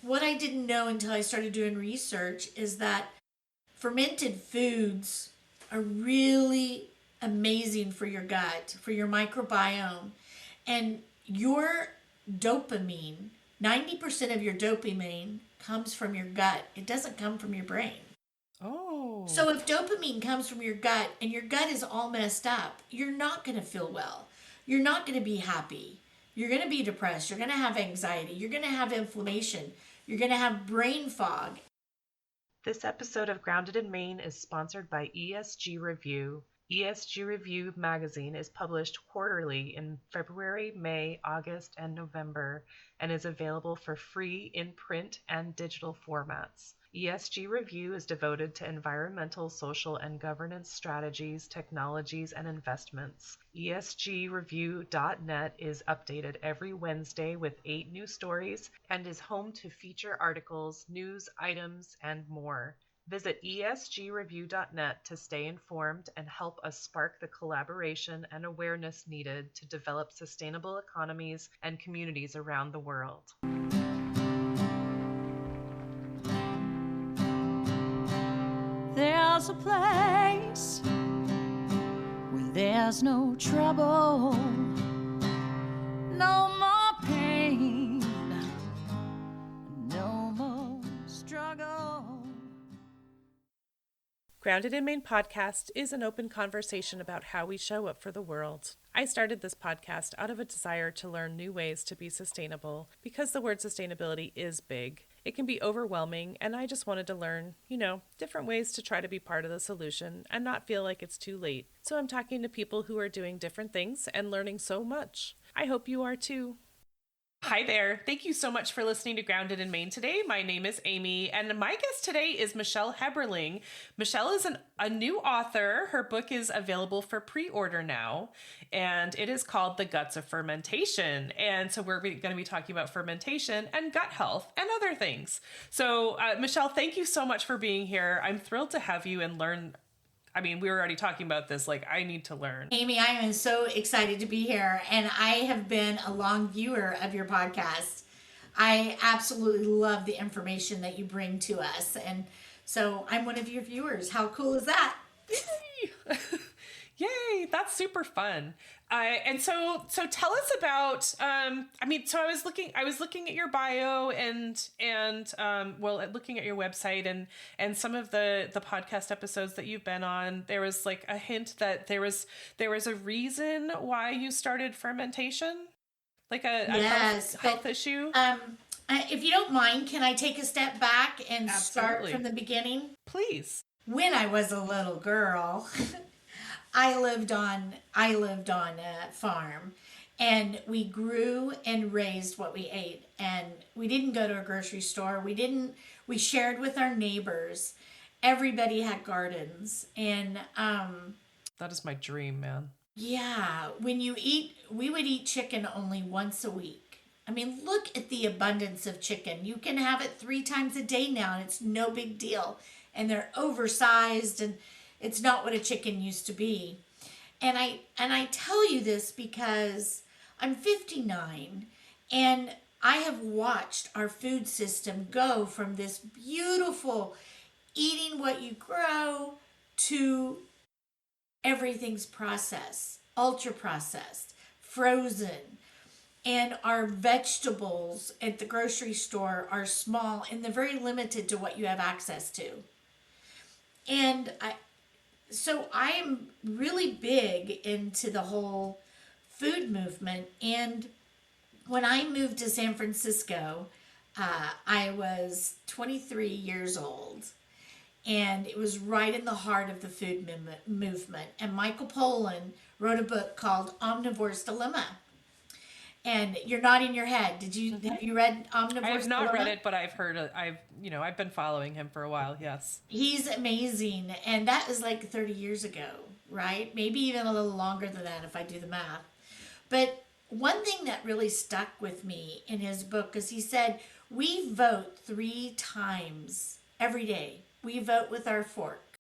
what I didn't know until I started doing research is that fermented foods are really amazing for your gut, for your microbiome. And your dopamine, 90% of your dopamine comes from your gut. It doesn't come from your brain. Oh. So if dopamine comes from your gut and your gut is all messed up, you're not going to feel well. You're not going to be happy. You're going to be depressed. You're going to have anxiety. You're going to have inflammation. You're going to have brain fog. This episode of Grounded in Maine is sponsored by ESG Review. ESG Review magazine is published quarterly in February, May, August, and November, and is available for free in print and digital formats. ESG Review is devoted to environmental, social, and governance strategies, technologies, and investments. ESGreview.net is updated every Wednesday with 8 new stories and is home to feature articles, news items, and more. Visit esgreview.net to stay informed and help us spark the collaboration and awareness needed to develop sustainable economies and communities around the world. There's a place where there's no trouble, no more pain, no more struggle. Grounded in Maine podcast is an open conversation about how we show up for the world. I started this podcast out of a desire to learn new ways to be sustainable because the word sustainability is big. It can be overwhelming, and I just wanted to learn, different ways to try to be part of the solution and not feel like it's too late. So I'm talking to people who are doing different things and learning so much. I hope you are too. Hi there. Thank you so much for listening to Grounded in Maine today. My name is Amy, and my guest today is Michelle Heberling. Michelle is a new author. Her book is available for pre-order now, and it is called The Guts of Fermentation. And so we're going to be talking about fermentation and gut health and other things. So Michelle, thank you so much for being here. I'm thrilled to have you and learn. I mean, we were already talking about this, I need to learn. Amy, I am so excited to be here, and I have been a long viewer of your podcast. I absolutely love the information that you bring to us, and so I'm one of your viewers. How cool is that? Yay! Yay, that's super fun. And so tell us about, so I was looking at your bio and looking at your website and some of the podcast episodes that you've been on. There was a hint that there was a reason why you started fermentation, health issue. If you don't mind, can I take a step back and Absolutely. Start from the beginning? Please. When I was a little girl, I lived on a farm, and we grew and raised what we ate, and we didn't go to a grocery store. We shared with our neighbors. Everybody had gardens, and that is my dream, man. Yeah, we would eat chicken only once a week. I mean, look at the abundance of chicken. You can have it 3 times a day now, and it's no big deal. And they're oversized, and it's not what a chicken used to be. And I tell you this because I'm 59, and I have watched our food system go from this beautiful eating what you grow to everything's processed, ultra processed, frozen. And our vegetables at the grocery store are small, and they're very limited to what you have access to. And so I'm really big into the whole food movement. And when I moved to San Francisco, I was 23 years old. And it was right in the heart of the food movement. And Michael Pollan wrote a book called Omnivore's Dilemma. And you're nodding your head. Have you read Omnivore's Dilemma? I have not read it, but I've heard it. I've been following him for a while. Yes. He's amazing. And that was 30 years ago, right? Maybe even a little longer than that if I do the math. But one thing that really stuck with me in his book is he said, we vote 3 times every day. We vote with our fork.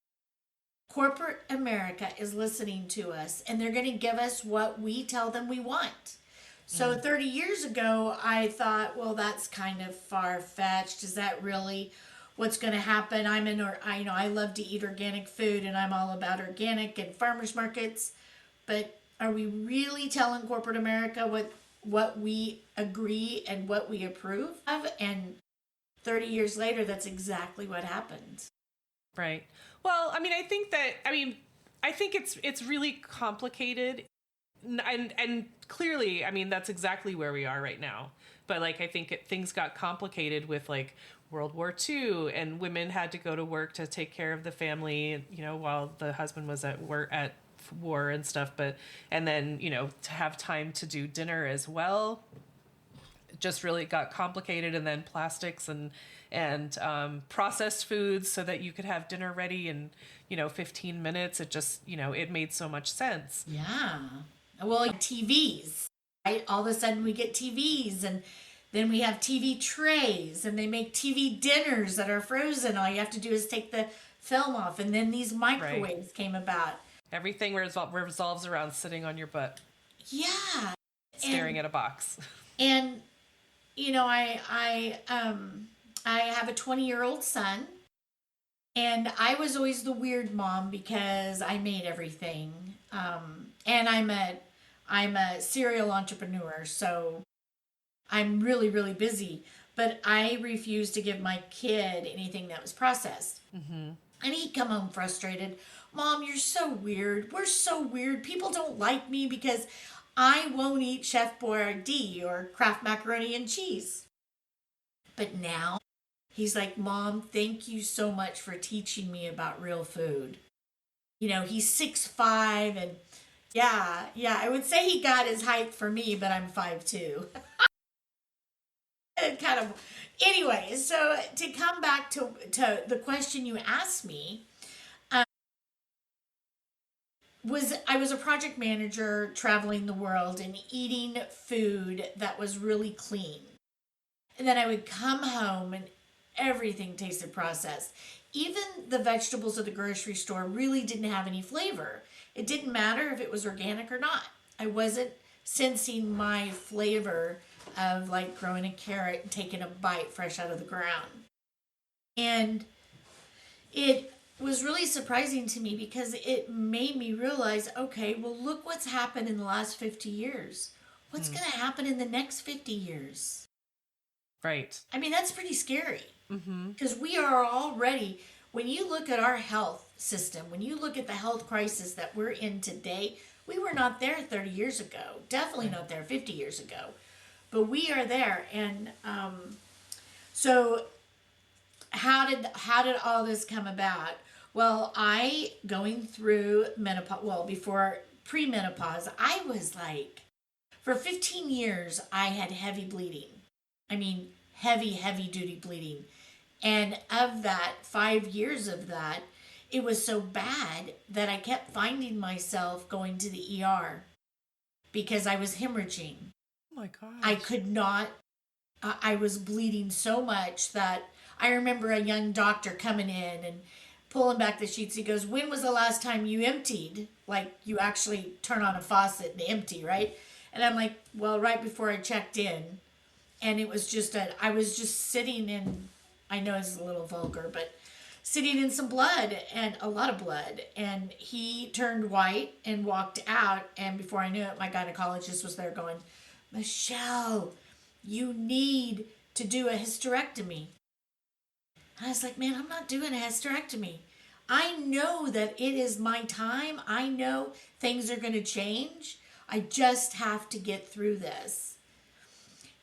Corporate America is listening to us, and they're going to give us what we tell them we want. So 30 years ago, I thought, well, that's kind of far-fetched. Is that really what's going to happen? I love to eat organic food, and I'm all about organic and farmers markets. But are we really telling corporate America what we agree and what we approve of? And 30 years later, that's exactly what happened. Right. Well, I think it's really complicated, and clearly, I mean, that's exactly where we are right now. But like, I think things got complicated with like World War II, and women had to go to work to take care of the family, while the husband was at war and stuff. And then, to have time to do dinner as well, it just really got complicated. And then plastics and processed foods so that you could have dinner ready in 15 minutes. It just, it made so much sense. Yeah. Well, like TVs, right? All of a sudden we get TVs, and then we have TV trays, and they make TV dinners that are frozen. All you have to do is take the film off, and then these microwaves came about. Everything revolves around sitting on your butt. Yeah. Staring at a box. And, I have a 20-year-old son, and I was always the weird mom because I made everything. And I'm a serial entrepreneur, so I'm really, really busy. But I refused to give my kid anything that was processed. Mm-hmm. And he'd come home frustrated. Mom, you're so weird. We're so weird. People don't like me because I won't eat Chef Boyardee or Kraft macaroni and cheese. But now he's like, Mom, thank you so much for teaching me about real food. He's 6'5", and yeah, I would say he got his height for me, but I'm 5'2". And kind of, anyway, so to come back to the question you asked me, I was a project manager traveling the world and eating food that was really clean. And then I would come home and everything tasted processed. Even the vegetables at the grocery store really didn't have any flavor. It didn't matter if it was organic or not. I wasn't sensing my flavor of like growing a carrot and taking a bite fresh out of the ground. And it was really surprising to me because it made me realize, okay, well, look what's happened in the last 50 years. What's going to happen in the next 50 years? Right. I mean, that's pretty scary. Because we are already, when you look at our health system, when you look at the health crisis that we're in today, we were not there 30 years ago. Definitely not there 50 years ago. But we are there. And so how did all this come about? Well, going through menopause, before premenopause, I was like, for 15 years, I had heavy bleeding. I mean, heavy duty bleeding. And of that, 5 years of that, it was so bad that I kept finding myself going to the ER because I was hemorrhaging. Oh my gosh. I could not, I was bleeding so much that I remember a young doctor coming in and pulling back the sheets. He goes, when was the last time you emptied? Like you actually turn on a faucet and empty, right? And I'm like, well, right before I checked in. And it was just I was just sitting in, I know it's a little vulgar, but sitting in some blood, and a lot of blood. And he turned white and walked out. And before I knew it, my gynecologist was there going, Michelle, you need to do a hysterectomy. I was like, man, I'm not doing a hysterectomy. I know that it is my time. I know things are going to change. I just have to get through this.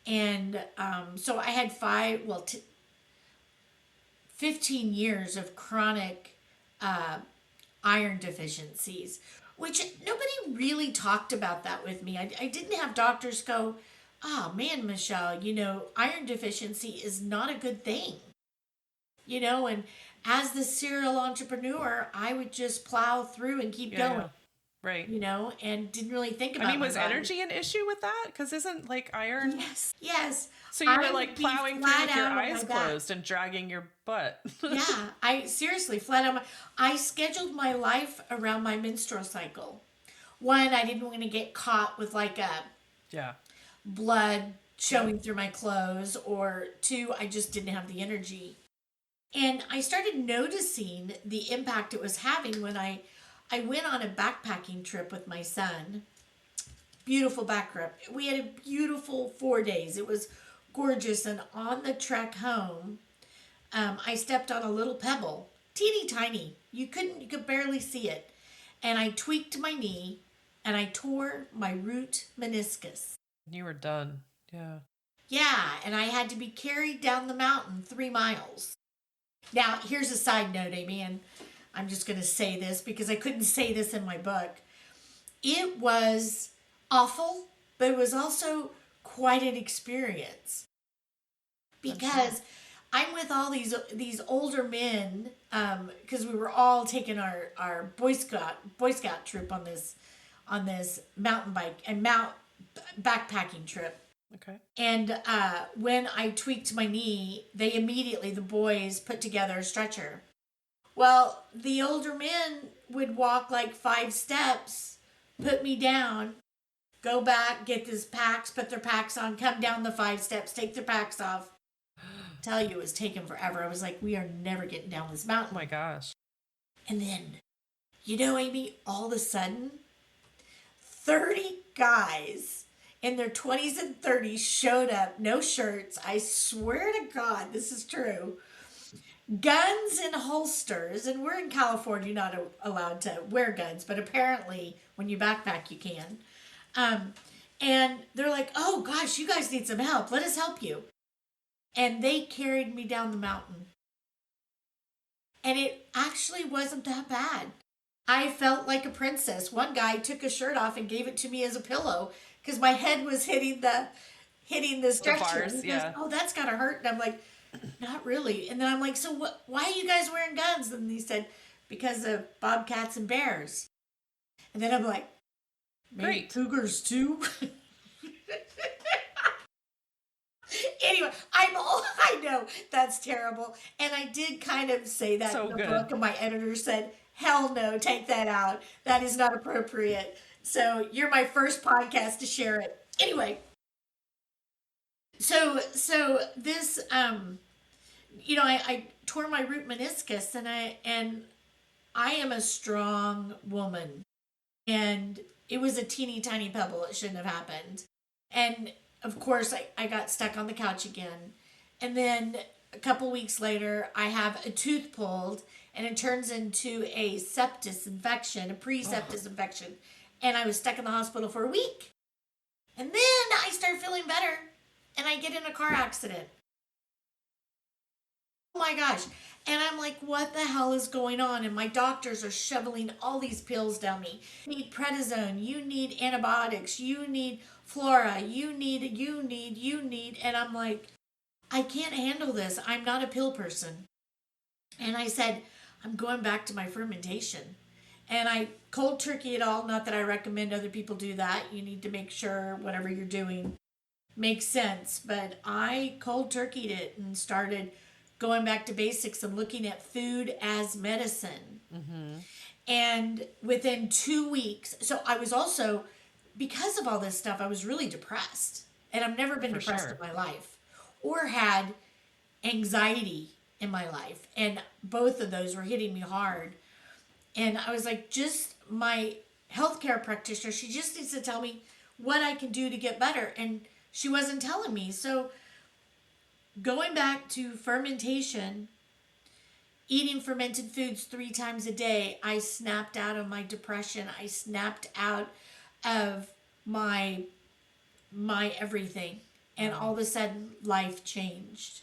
And so I had 15 years of chronic iron deficiencies, which nobody really talked about that with me. I didn't have doctors go, oh man, Michelle, iron deficiency is not a good thing. And as the serial entrepreneur, I would just plow through and keep going. Right. And didn't really think about it. Was energy an issue with that? Because isn't like iron? Yes. So you were like plowing through with your eyes closed and dragging your butt. Yeah. I seriously flat out. I scheduled my life around my menstrual cycle. One, I didn't want to get caught with like blood showing through my clothes, or two, I just didn't have the energy. And I started noticing the impact it was having when I went on a backpacking trip with my son. Beautiful back trip. We had a beautiful 4 days. It was gorgeous. And on the trek home, I stepped on a little pebble, teeny tiny. You could barely see it. And I tweaked my knee and I tore my root meniscus. You were done. Yeah. Yeah, and I had to be carried down the mountain 3 miles. Now, here's a side note, Amy, and I'm just going to say this because I couldn't say this in my book. It was awful, but it was also quite an experience. Because I'm with all these older men, because we were all taking our Boy Scout trip on this mountain bike and backpacking trip. Okay. And when I tweaked my knee, the boys put together a stretcher. Well, the older men would walk like 5 steps, put me down, go back, get these packs, put their packs on, come down the 5 steps, take their packs off. Tell you, it was taking forever. I was like, we are never getting down this mountain. Oh my gosh. And then, Amy, all of a sudden, 30 guys in their 20s and 30s showed up, no shirts. I swear to God, this is true. Guns in holsters, and we're in California, not allowed to wear guns, but apparently when you backpack, you can. And they're like, oh gosh, you guys need some help. Let us help you. And they carried me down the mountain. And it actually wasn't that bad. I felt like a princess. One guy took his shirt off and gave it to me as a pillow because my head was hitting the stretcher. Bars, He goes, oh, that's gotta hurt. And I'm like, not really. And then I'm like, so what? Why are you guys wearing guns? And he said, because of bobcats and bears. And then I'm like, maybe great. Cougars too. Anyway, I know that's terrible. And I did kind of say that So in the good. book, and my editor said, hell no, take that out. That is not appropriate. So you're my first podcast to share it. Anyway, so this, I tore my root meniscus, and I am a strong woman, and it was a teeny tiny pebble. It shouldn't have happened. And of course, I got stuck on the couch again. And then a couple weeks later, I have a tooth pulled, and it turns into a sepsis infection, a pre-sepsis infection. And I was stuck in the hospital for a week. And then I start feeling better, and I get in a car accident. Oh my gosh. And I'm like, what the hell is going on? And my doctors are shoveling all these pills down me. You need prednisone, you need antibiotics, you need flora, you need. And I'm like, I can't handle this. I'm not a pill person. And I said, I'm going back to my fermentation. And I cold turkey it all. Not that I recommend other people do that. You need to make sure whatever you're doing makes sense. But I cold turkeyed it and started going back to basics and looking at food as medicine. Mm-hmm. And within 2 weeks, so I was also, because of all this stuff, I was really depressed. And I've never been depressed in my life or had anxiety in my life. And both of those were hitting me hard. And I was like, just my healthcare practitioner, she just needs to tell me what I can do to get better. And she wasn't telling me. So going back to fermentation, eating fermented foods 3 times a day, I snapped out of my depression. I snapped out of my everything. And all of a sudden, life changed.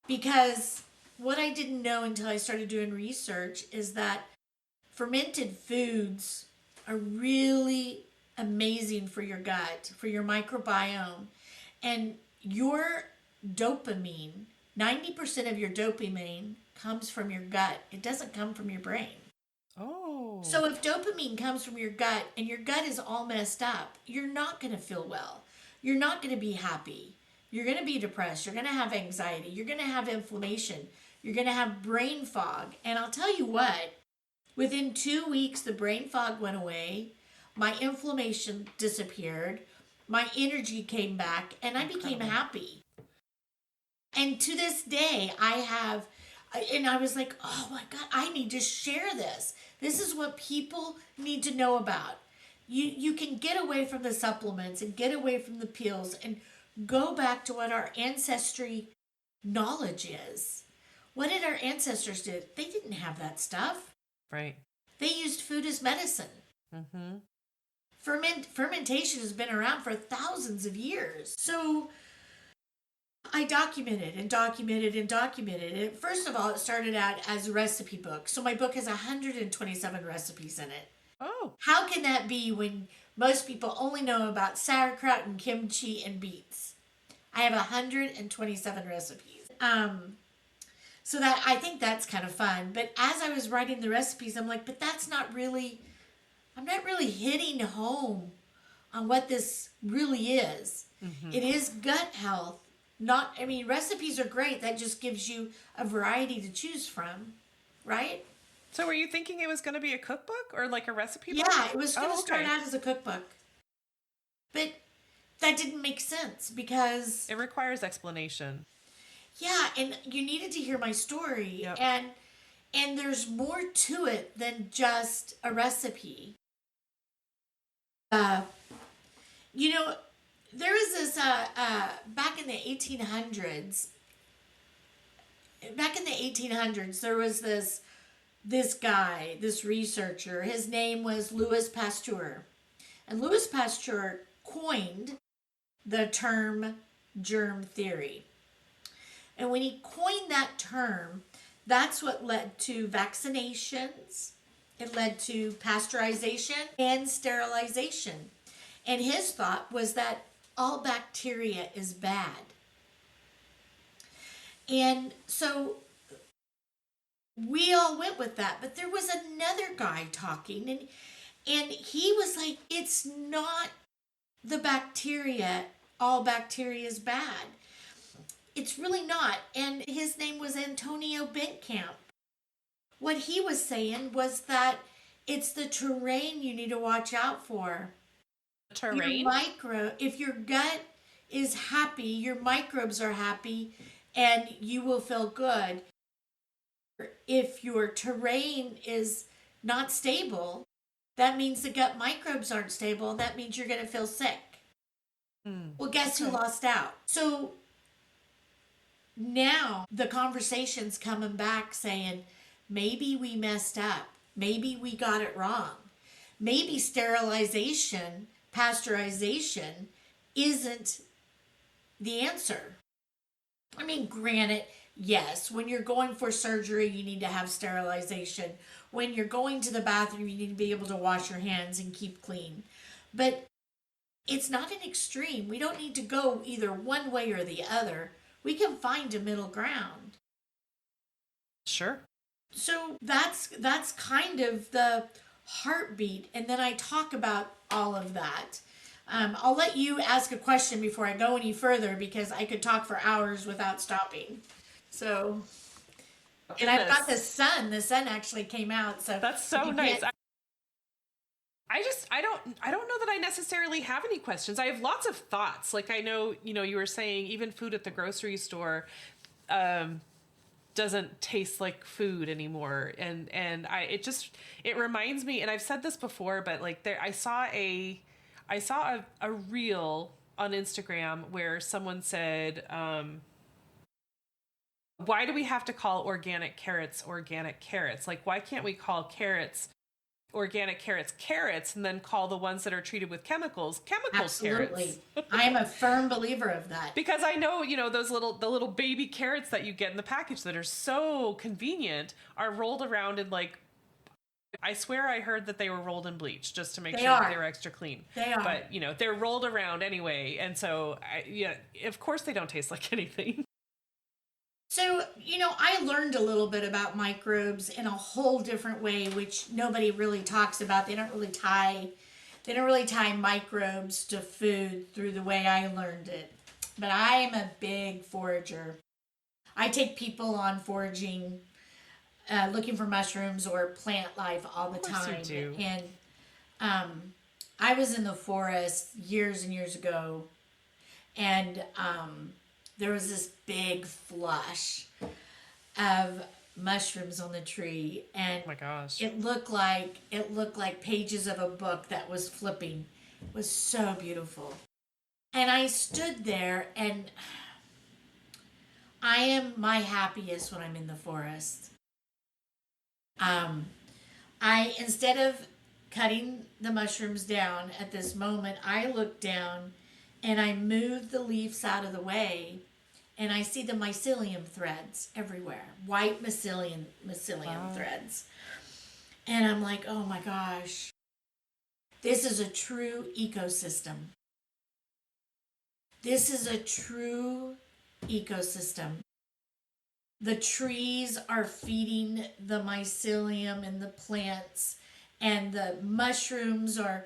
Because what I didn't know until I started doing research is that fermented foods are really amazing for your gut, for your microbiome. And your dopamine, 90% of your dopamine comes from your gut. It doesn't come from your brain. Oh. So if dopamine comes from your gut and your gut is all messed up, you're not going to feel well. You're not going to be happy. You're going to be depressed. You're going to have anxiety. You're going to have inflammation. You're going to have brain fog. And I'll tell you what, within 2 weeks, the brain fog went away. My inflammation disappeared. my energy came back, and I became happy. And to this day, I was like, oh my God, I need to share this. This is what people need to know about. You can get away from the supplements and get away from the pills and go back to what our ancestry knowledge is. What did our ancestors do? They didn't have that stuff. Right. They used food as medicine. Mm-hmm. Fermentation has been around for thousands of years. So I documented and documented and documented it. First of all, it started out as a recipe book. So my book has 127 recipes in it. Oh. How can that be when most people only know about sauerkraut and kimchi and beets? I have 127 recipes. So that I think that's kind of fun. But as I was writing the recipes, I'm like, but that's not really, I'm not really hitting home on what this really is. Mm-hmm. It is gut health. Recipes are great. That just gives you a variety to choose from, right? So were you thinking it was going to be a cookbook or like a recipe book? Yeah, it was going to start out as a cookbook. But that didn't make sense because it requires explanation. Yeah, and you needed to hear my story. Yep. And there's more to it than just a recipe. There was this back in the 1800s. Back in the 1800s, there was this guy, this researcher. His name was Louis Pasteur. And Louis Pasteur coined the term germ theory. And when he coined that term, that's what led to vaccinations. It led to pasteurization and sterilization. And his thought was that all bacteria is bad. And so we all went with that. But there was another guy talking, and he was like, it's not the bacteria. All bacteria is bad. It's really not. And his name was Antonio Bentkamp. What he was saying was that it's the terrain you need to watch out for. Terrain? If your gut is happy, your microbes are happy, and you will feel good. If your terrain is not stable, that means the gut microbes aren't stable. That means you're going to feel sick. Well, guess who lost out? So now the conversation's coming back saying, maybe we messed up. Maybe we got it wrong. Maybe sterilization, pasteurization isn't the answer. I mean, granted, yes, when you're going for surgery, you need to have sterilization. When you're going to the bathroom, you need to be able to wash your hands and keep clean. But it's not an extreme. We don't need to go either one way or the other. We can find a middle ground. Sure. So that's kind of the heartbeat. And then I talk about all of that. I'll let you ask a question before I go any further because I could talk for hours without stopping. So, and I've got the sun. The sun actually came out. So that's so nice. I don't know that I necessarily have any questions. I have lots of thoughts. Like I know, you were saying even food at the grocery store doesn't taste like food anymore. And it reminds me, and I've said this before, but like I saw a reel on Instagram where someone said, why do we have to call organic carrots? Like, why can't we call organic carrots and then call the ones that are treated with chemicals Absolutely. Carrots? I am a firm believer of that. Because I know, the little baby carrots that you get in the package that are so convenient are rolled around in like, I swear I heard that they were rolled in bleach just to make sure that they were extra clean. They are. But, they're rolled around anyway. And so, of course they don't taste like anything. So, I learned a little bit about microbes in a whole different way, which nobody really talks about. They don't really tie microbes to food through the way I learned it. But I am a big forager. I take people on foraging, looking for mushrooms or plant life all the time. You do. And I was in the forest years and years ago, and there was this big flush of mushrooms on the tree, and Oh my gosh. it looked like pages of a book that was flipping. It was so beautiful. And I stood there, and I am my happiest when I'm in the forest. I instead of cutting the mushrooms down at this moment, I look down and I move the leaves out of the way, and I see the mycelium threads everywhere, white mycelium threads. And I'm like, oh my gosh, this is a true ecosystem. This is a true ecosystem. The trees are feeding the mycelium and the plants, and the mushrooms are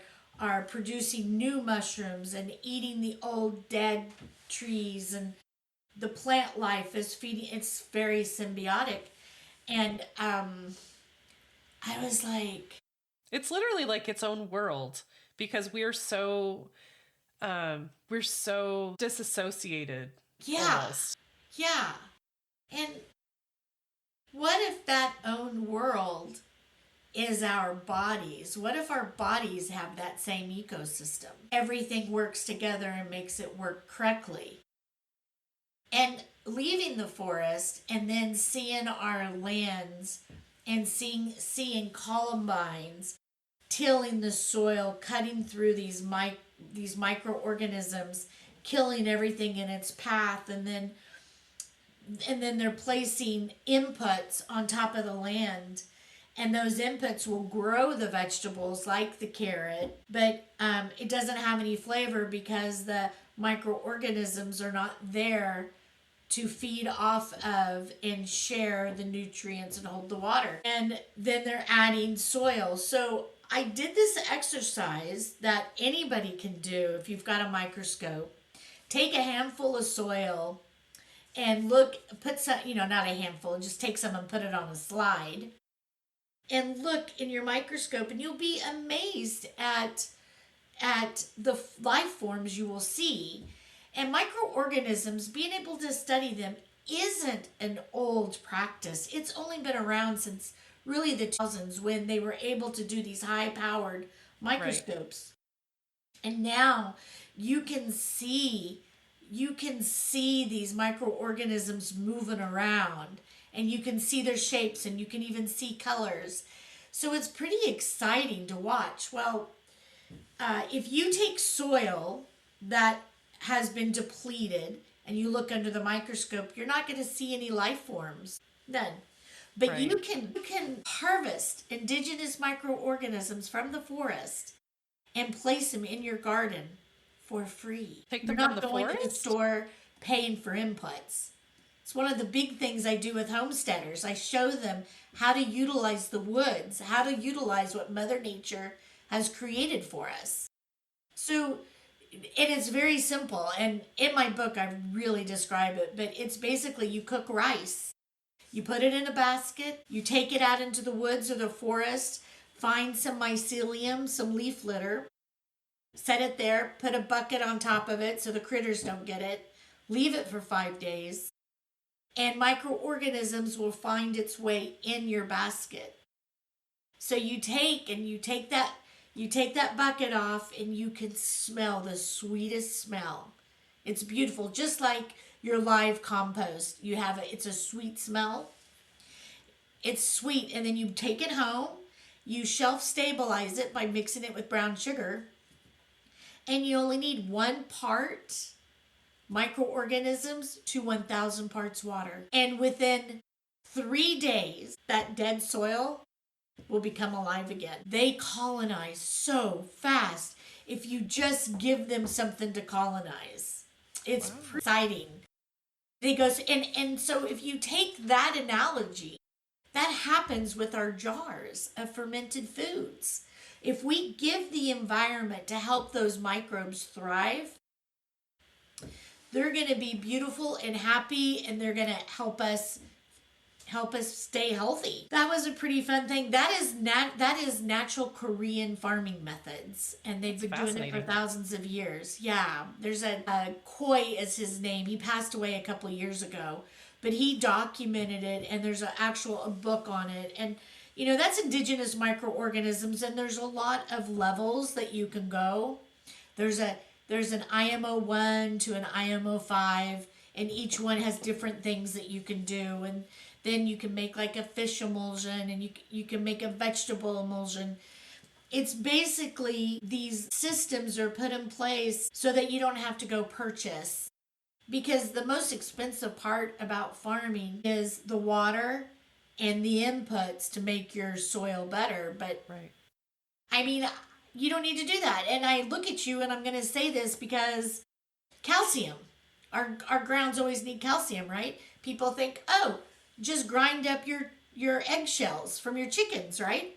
producing new mushrooms and eating the old dead trees, and the plant life is feeding. It's very symbiotic. And I was like, It's literally like its own world because we're so disassociated. yeah, Almost. yeah. And what if that own world is our bodies? What if our bodies have that same ecosystem? Everything works together and makes it work correctly. And leaving the forest and then seeing our lands and seeing columbines tilling the soil, cutting through these microorganisms, killing everything in its path, and then they're placing inputs on top of the land, and those inputs will grow the vegetables like the carrot, but it doesn't have any flavor because the microorganisms are not there to feed off of and share the nutrients and hold the water. And then they're adding soil. So I did this exercise that anybody can do if you've got a microscope. Take a handful of soil and put some, not a handful, just take some and put it on a slide. And look in your microscope, and you'll be amazed at the life forms you will see. And microorganisms, being able to study them isn't an old practice. It's only been around since really the 2000s, when they were able to do these high-powered microscopes. Right. And now you can see these microorganisms moving around, and you can see their shapes, and you can even see colors. So it's pretty exciting to watch. Well, if you take soil that has been depleted and you look under the microscope, you're not going to see any life forms. None. But right. you can harvest indigenous microorganisms from the forest and place them in your garden for free. Take them You're from not the going forest? to the store paying for inputs. It's one of the big things I do with homesteaders. I show them how to utilize the woods, how to utilize what Mother Nature has created for us. So it is very simple, and in my book I really describe it, but it's basically you cook rice. You put it in a basket, you take it out into the woods or the forest, find some mycelium, some leaf litter, set it there, put a bucket on top of it so the critters don't get it, leave it for 5 days, and microorganisms will find its way in your basket. So you take that bucket off, and you can smell the sweetest smell. It's beautiful, just like your live compost. It's a sweet smell. It's sweet, and then you take it home, you shelf stabilize it by mixing it with brown sugar, and you only need 1 part microorganisms to 1,000 parts water. And within 3 days, that dead soil will become alive again. They colonize so fast if you just give them something to colonize. It's exciting. And so if you take that analogy, that happens with our jars of fermented foods. If we give the environment to help those microbes thrive, they're going to be beautiful and happy, and they're going to help us help us stay healthy. That was a pretty fun thing. That is natural Korean farming methods, and they've been doing it for thousands of years. Yeah, there's a Koi is his name. He passed away a couple of years ago, but he documented it, and there's a book on it. And that's indigenous microorganisms, and there's a lot of levels that you can go. There's an IMO 1 to an IMO 5, and each one has different things that you can do. And then you can make like a fish emulsion, and you can make a vegetable emulsion. It's basically these systems are put in place so that you don't have to go purchase. Because the most expensive part about farming is the water and the inputs to make your soil better. But right. I mean, you don't need to do that. And I look at you, and I'm going to say this because calcium. Our grounds always need calcium, right? People think, oh, just grind up your eggshells from your chickens, right?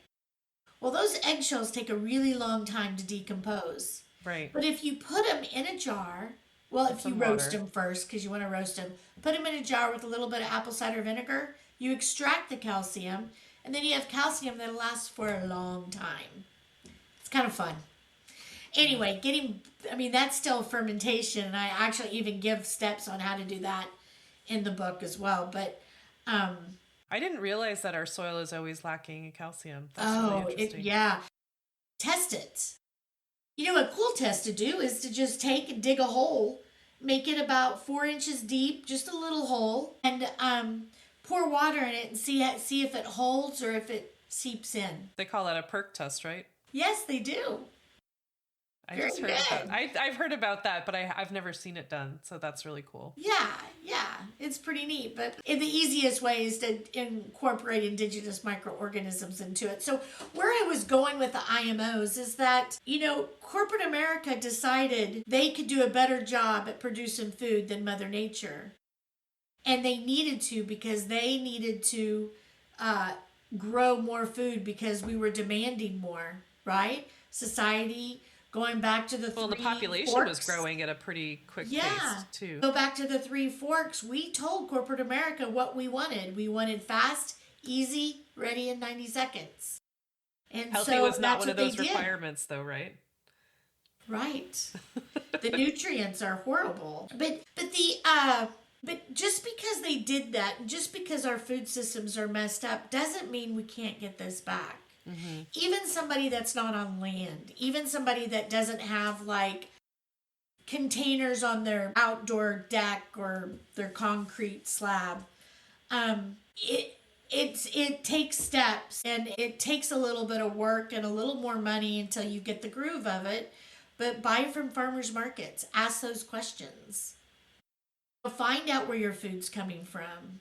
Well, those eggshells take a really long time to decompose. Right. But if you put them in a jar, well, if you roast them first, because you want to roast them, put them in a jar with a little bit of apple cider vinegar, you extract the calcium, and then you have calcium that lasts for a long time. It's kind of fun. Anyway, that's still fermentation, and I actually even give steps on how to do that in the book as well. But I didn't realize that our soil is always lacking in calcium. That's really interesting. Yeah. Test it. A cool test to do is to just take and dig a hole, make it about 4 inches deep, just a little hole, and pour water in it and see if it holds or if it seeps in. They call that a perk test, right? Yes, they do. I've heard about that, but I've never seen it done, so that's really cool. Yeah, it's pretty neat. But the easiest way is to incorporate indigenous microorganisms into it. So where I was going with the IMOs is that, corporate America decided they could do a better job at producing food than Mother Nature. And they needed to, because they needed to grow more food because we were demanding more, right? Society... Going back to the the population forks, was growing at a pretty quick pace, too. Go back to the 3 forks. We told corporate America what we wanted. We wanted fast, easy, ready in 90 seconds. And healthy so was not one of those requirements, though, right? Right. The nutrients are horrible. But just because they did that, just because our food systems are messed up, doesn't mean we can't get this back. Mm-hmm. Even somebody that's not on land, even somebody that doesn't have like containers on their outdoor deck or their concrete slab, it takes steps, and it takes a little bit of work and a little more money until you get the groove of it. But buy from farmers markets. Ask those questions. Find out where your food's coming from.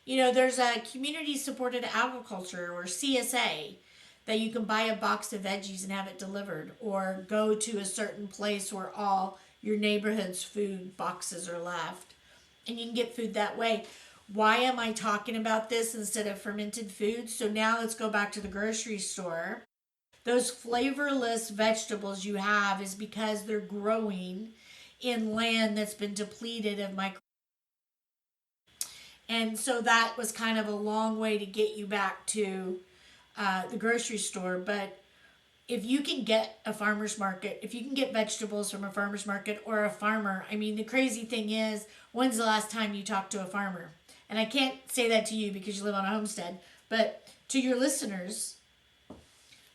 There's a community supported agriculture, or CSA, that you can buy a box of veggies and have it delivered, or go to a certain place where all your neighborhood's food boxes are left, and you can get food that way. Why am I talking about this instead of fermented foods? So now let's go back to the grocery store. Those flavorless vegetables you have is because they're growing in land that's been depleted of micro. And so that was kind of a long way to get you back to the grocery store. But if you can get a farmer's market, if you can get vegetables from a farmer's market or a farmer, the crazy thing is, when's the last time you talked to a farmer? And I can't say that to you because you live on a homestead, but to your listeners,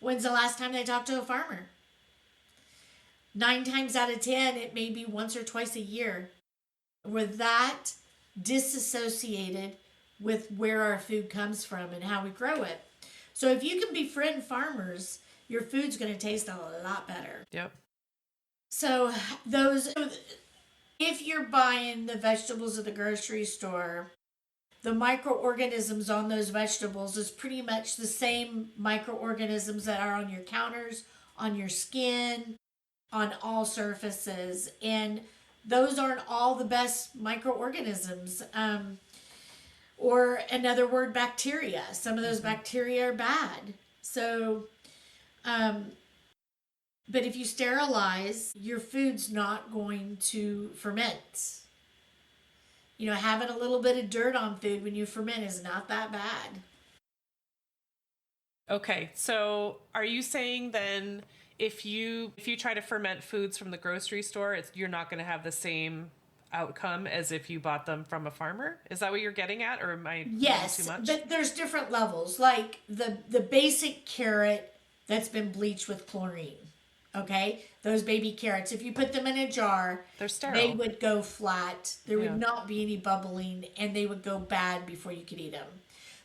when's the last time they talked to a farmer? 9 times out of 10, it may be once or twice a year. We're that disassociated with where our food comes from and how we grow it. So if you can befriend farmers, your food's going to taste a lot better. Yep. So if you're buying the vegetables at the grocery store, the microorganisms on those vegetables is pretty much the same microorganisms that are on your counters, on your skin, on all surfaces. And those aren't all the best microorganisms. Or another word, bacteria. Some of those bacteria are bad. So, but if you sterilize, your food's not going to ferment. having a little bit of dirt on food when you ferment is not that bad. Okay, so are you saying then if you try to ferment foods from the grocery store, you're not going to have the same outcome as if you bought them from a farmer? Is that what you're getting at, or am I Yes, too much? but there's different levels. Like the basic carrot that's been bleached with chlorine. Okay, those baby carrots, if you put them in a jar, They're sterile. they would go flat. There Yeah. would not be any bubbling, and they would go bad before you could eat them.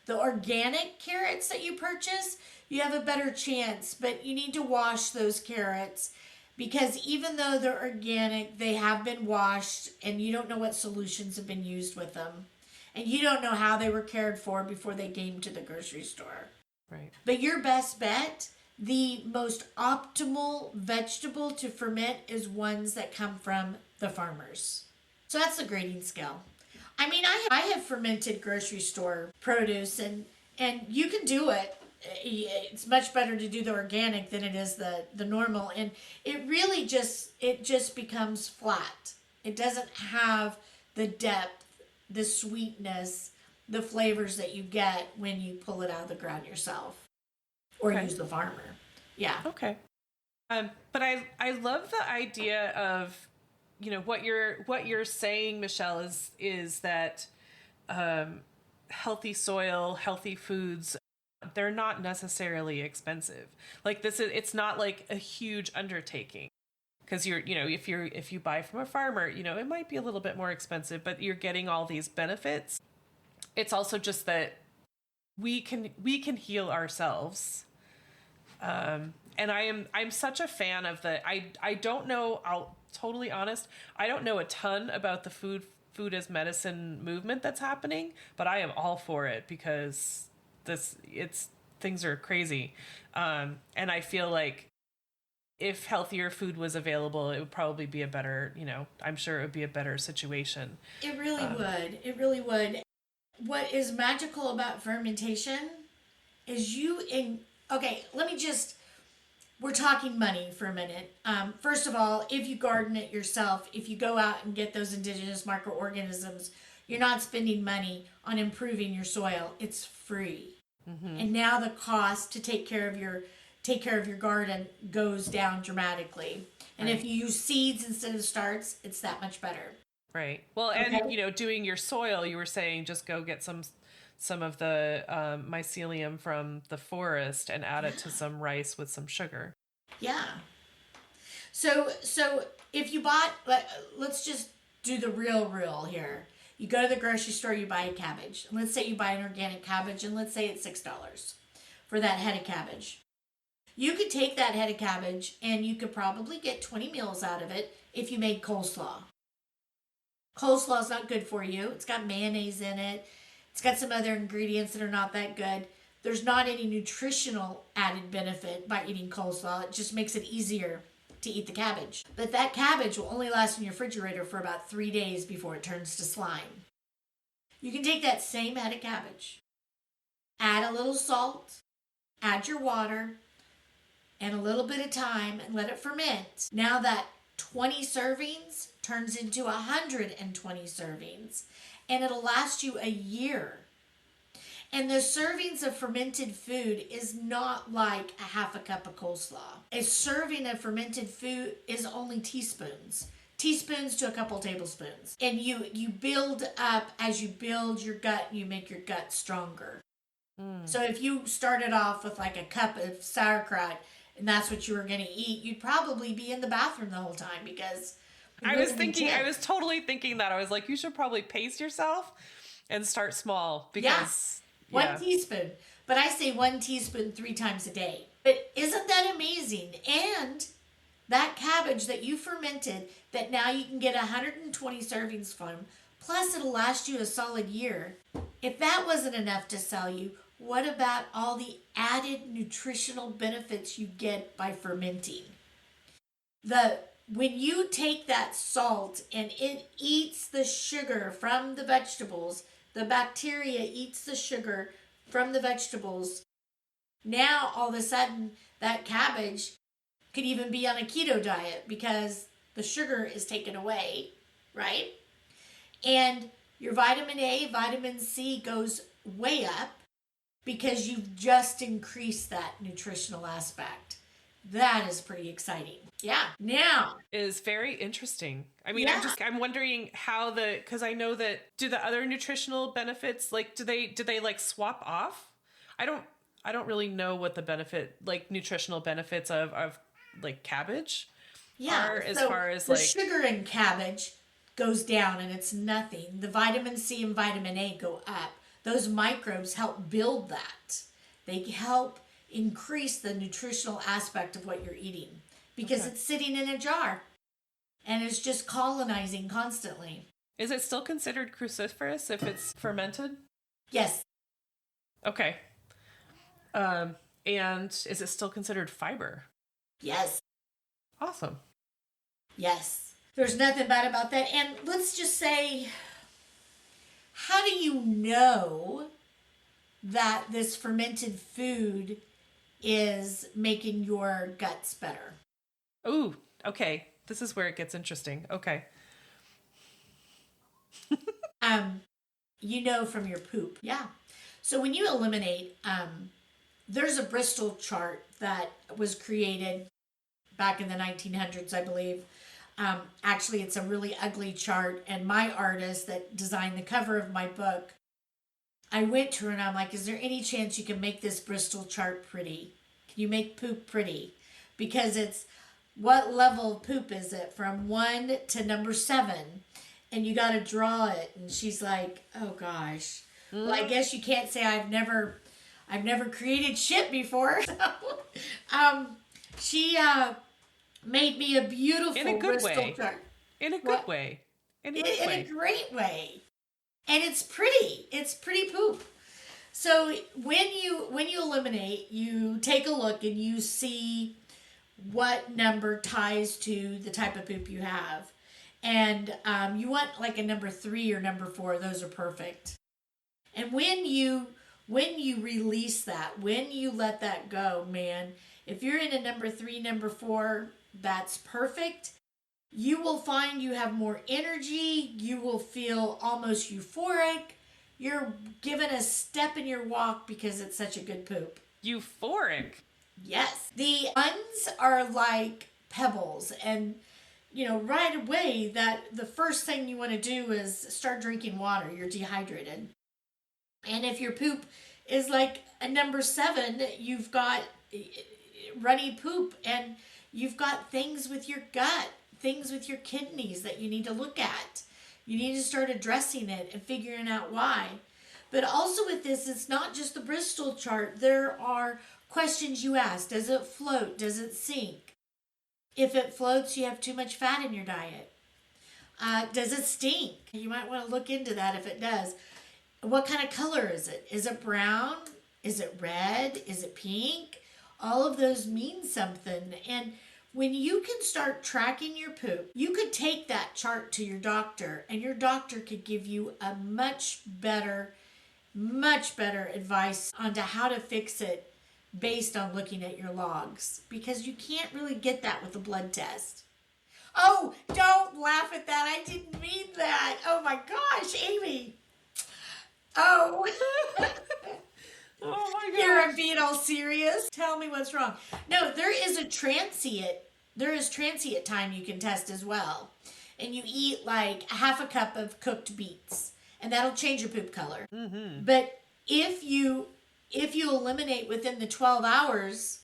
The organic carrots that you purchase, you have a better chance, but you need to wash those carrots because even though they're organic, they have been washed, and you don't know what solutions have been used with them. And you don't know how they were cared for before they came to the grocery store. Right. But your best bet, the most optimal vegetable to ferment is ones that come from the farmers. So that's the grading scale. I mean, I have fermented grocery store produce, and you can do it. It's much better to do the organic than it is the normal, and it really just becomes flat. It doesn't have the depth, the sweetness, the flavors that you get when you pull it out of the ground yourself or use the farmer. Yeah. Okay. But I love the idea of, what you're saying, Michelle, is that healthy soil, healthy foods, they're not necessarily expensive. Like it's not like a huge undertaking. Because if you buy from a farmer, it might be a little bit more expensive, but you're getting all these benefits. It's also just that we can heal ourselves. And I'm such a fan of I don't know, I'll totally honest, I don't know a ton about the food as medicine movement that's happening, but I am all for it because things are crazy. And I feel like if healthier food was available, it would probably be a better, I'm sure it would be a better situation. It really would. It really would. What is magical about fermentation is we're talking money for a minute. First of all, if you garden it yourself, if you go out and get those indigenous microorganisms, you're not spending money on improving your soil. It's free. Mm-hmm. And now the cost to take care of your garden goes down dramatically. And if you use seeds instead of starts, it's that much better. Right. Well, and doing your soil, you were saying just go get some of the mycelium from the forest and add it to some rice with some sugar. Yeah. So if you bought, let's just do the real here. You go to the grocery store, you buy a cabbage. And let's say you buy an organic cabbage, and let's say it's $6 for that head of cabbage. You could take that head of cabbage, and you could probably get 20 meals out of it if you made coleslaw. Coleslaw is not good for you. It's got mayonnaise in it. It's got some other ingredients that are not that good. There's not any nutritional added benefit by eating coleslaw. It just makes it easier to eat the cabbage. But that cabbage will only last in your refrigerator for about 3 days before it turns to slime. You can take that same head of cabbage, add a little salt, add your water, and a little bit of time, and let it ferment. Now that 20 servings turns into 120 servings, and it'll last you a year. And the servings of fermented food is not like a half a cup of coleslaw. A serving of fermented food is only teaspoons to a couple tablespoons. And you build up as you build your gut, you make your gut stronger. So if you started off with like a cup of sauerkraut and that's what you were going to eat, you'd probably be in the bathroom the whole time because I was totally thinking that. I was like, you should probably pace yourself and start small because... One teaspoon. But I say 1 teaspoon 3 times a day. But isn't that amazing? And that cabbage that you fermented, that now you can get 120 servings from, plus it'll last you a solid year. If that wasn't enough to sell you, what about all the added nutritional benefits you get by fermenting? When you take that salt and it eats the sugar from the vegetables, the bacteria eats the sugar from the vegetables. Now, all of a sudden, that cabbage could even be on a keto diet because the sugar is taken away, right? And Your vitamin A, vitamin C goes way up because you've just increased that nutritional aspect. That is pretty exciting. Yeah. Now, is very interesting. I mean, yeah. I'm wondering how because I know that, do the other nutritional benefits, like, do they like swap off? I don't really know what the nutritional benefits of like cabbage Yeah. are, as So far as the like, sugar in cabbage goes down and it's nothing. The vitamin C and vitamin A go up. Those microbes help build that. They help increase the nutritional aspect of what you're eating because Okay. it's sitting in a jar and it's just colonizing constantly. is it still considered cruciferous if it's fermented? Yes. Okay. And is it still considered fiber? Yes. Awesome. Yes. There's nothing bad about that. And let's just say, how do you know that this fermented food is making your guts better? Ooh, okay. This is where it gets interesting. Okay. You know from your poop. Yeah. So when you eliminate, there's a Bristol chart that was created back in the 1900s, I believe. Actually, it's a really ugly chart. And my artist that designed the cover of my book, I went to her and I'm like, is there any chance you can make this Bristol chart pretty? Can you make poop pretty? Because it's, what level of poop is it? From 1 to number 7. And you got to draw it. And she's like, oh gosh. Well, I guess you can't say I've never created shit before. So, she made me a beautiful In a good Bristol way. chart. In a good What? way. In a good In way. a great way. And it's pretty. It's pretty poop. So when you eliminate, you take a look and you see what number ties to the type of poop you have. And you want like a number 3 or number 4. Those are perfect. And when you release that, when you let that go, man, if you're in a number 3, number 4, that's perfect. You will find you have more energy. You will feel almost euphoric. You're given a step in your walk because it's such a good poop. Euphoric. Yes. The ones are like pebbles. And, right away, that the first thing you want to do is start drinking water. You're dehydrated. And if your poop is like a number 7, you've got runny poop and you've got things with your gut, things with your kidneys that you need to look at. You need to start addressing it and figuring out why. But also with this, it's not just the Bristol chart. There are questions you ask. Does it float? Does it sink? If it floats, you have too much fat in your diet. Does it stink? You might want to look into that if it does. What kind of color is it? Is it brown? Is it red? Is it pink? All of those mean something. And when you can start tracking your poop, you could take that chart to your doctor and your doctor could give you a much better advice on how to fix it based on looking at your logs, because you can't really get that with a blood test. Oh, don't laugh at that. I didn't mean that. Oh my gosh, Amy. Oh. Oh my god. You're being all serious. Tell me what's wrong. No, there is transient time you can test as well. And you eat like half a cup of cooked beets, and that'll change your poop color. Mm-hmm. But if you eliminate within the 12 hours,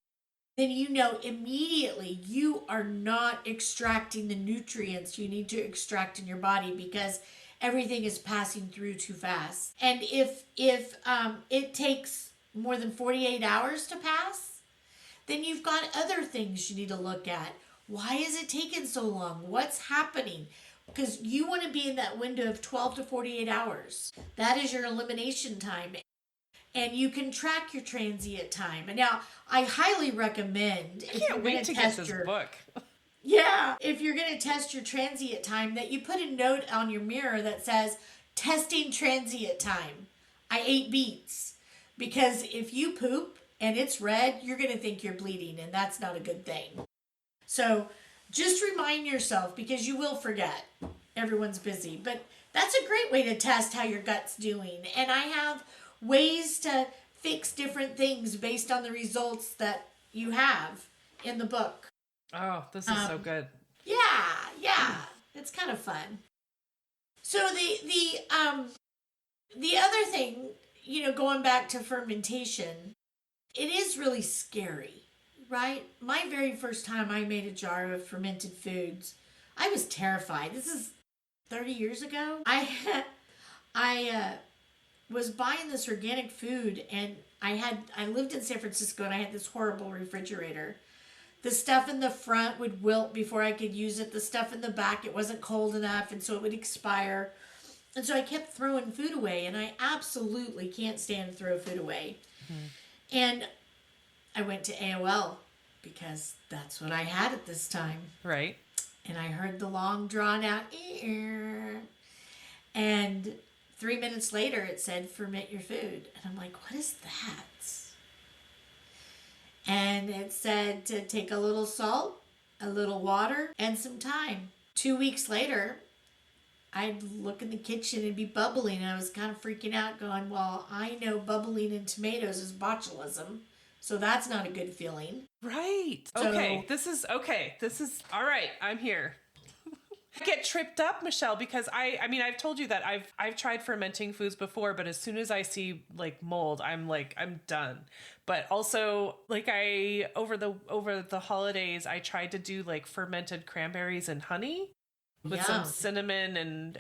then you know immediately you are not extracting the nutrients you need to extract in your body because everything is passing through too fast. And if it takes more than 48 hours to pass, then you've got other things you need to look at. Why is it taking so long? What's happening? Because you want to be in that window of 12 to 48 hours. That is your elimination time. And you can track your transient time. And now, I highly recommend, I can't wait to get this book. Yeah, if you're going to test your transient time, that you put a note on your mirror that says, testing transient time. I ate beets. Because if you poop and it's red, you're going to think you're bleeding, and that's not a good thing. So just remind yourself, because you will forget. Everyone's busy. But That's a great way to test how your gut's doing. And I have ways to fix different things based on the results that you have in the book. Oh, this is so good. Yeah. It's kind of fun. So the other thing, going back to fermentation, it is really scary, right? My very first time I made a jar of fermented foods, I was terrified. This is 30 years ago. I was buying this organic food, and I lived in San Francisco, and I had this horrible refrigerator. The stuff in the front would wilt before I could use it. The stuff in the back, it wasn't cold enough, and so it would expire. And so I kept throwing food away, and I absolutely can't stand to throw food away. Mm-hmm. And I went to AOL because that's what I had at this time. Right. And I heard the long drawn out and 3 minutes later it said ferment your food. And I'm like, what is that? And it said to take a little salt, a little water, and some thyme. 2 weeks later, I'd look in the kitchen and be bubbling, and I was kind of freaking out going, well, I know bubbling in tomatoes is botulism, so that's not a good feeling. Right. So, okay. This is all right. I'm here. I get tripped up, Michelle, because I mean, I've told you that I've tried fermenting foods before, but as soon as I see like mold, I'm done. But also, like, over the holidays, I tried to do like fermented cranberries and honey with some cinnamon and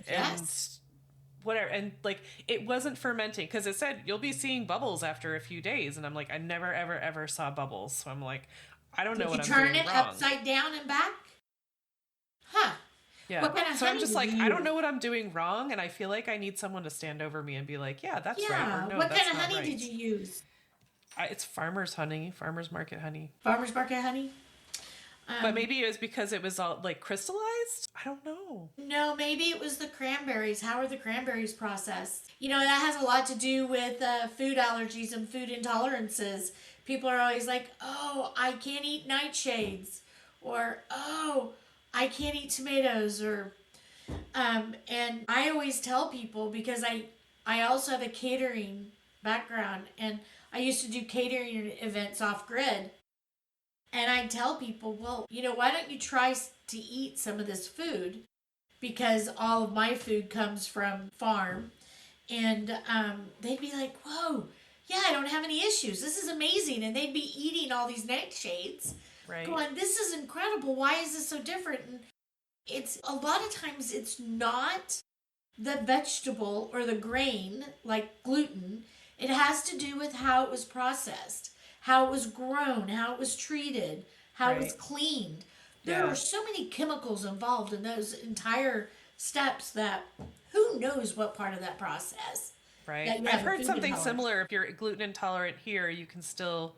whatever, and like it wasn't fermenting because it said you'll be seeing bubbles after a few days, and I'm like, I never ever saw bubbles, so I'm like, I don't know what I'm doing wrong. Did you turn it upside down and back? Huh. Yeah. What kind of so honey I'm just did like, you I don't use? know what I'm doing wrong, and I feel like I need someone to stand over me and be like, yeah, that's right, or no, What that's kind of not honey right. did you use? It's farmer's honey, farmer's market honey. Farmer's market honey? But maybe it was because it was all like crystallized. I don't know. No, maybe it was the cranberries. How are the cranberries processed? That has a lot to do with food allergies and food intolerances. People are always like, oh, I can't eat nightshades. Or, oh, I can't eat tomatoes. Or, and I always tell people, because I also have a catering background, and I used to do catering events off grid. And I tell people, well, why don't you try to eat some of this food? Because all of my food comes from farm. And they'd be like, whoa, yeah, I don't have any issues. This is amazing. And they'd be eating all these nightshades. Right. Going, this is incredible. Why is this so different? And it's a lot of times it's not the vegetable or the grain, like gluten. It has to do with how it was processed, how it was grown, how it was treated, how it was cleaned. There are so many chemicals involved in those entire steps that who knows what part of that process. Right. I've heard something similar. If you're gluten intolerant here, you can still,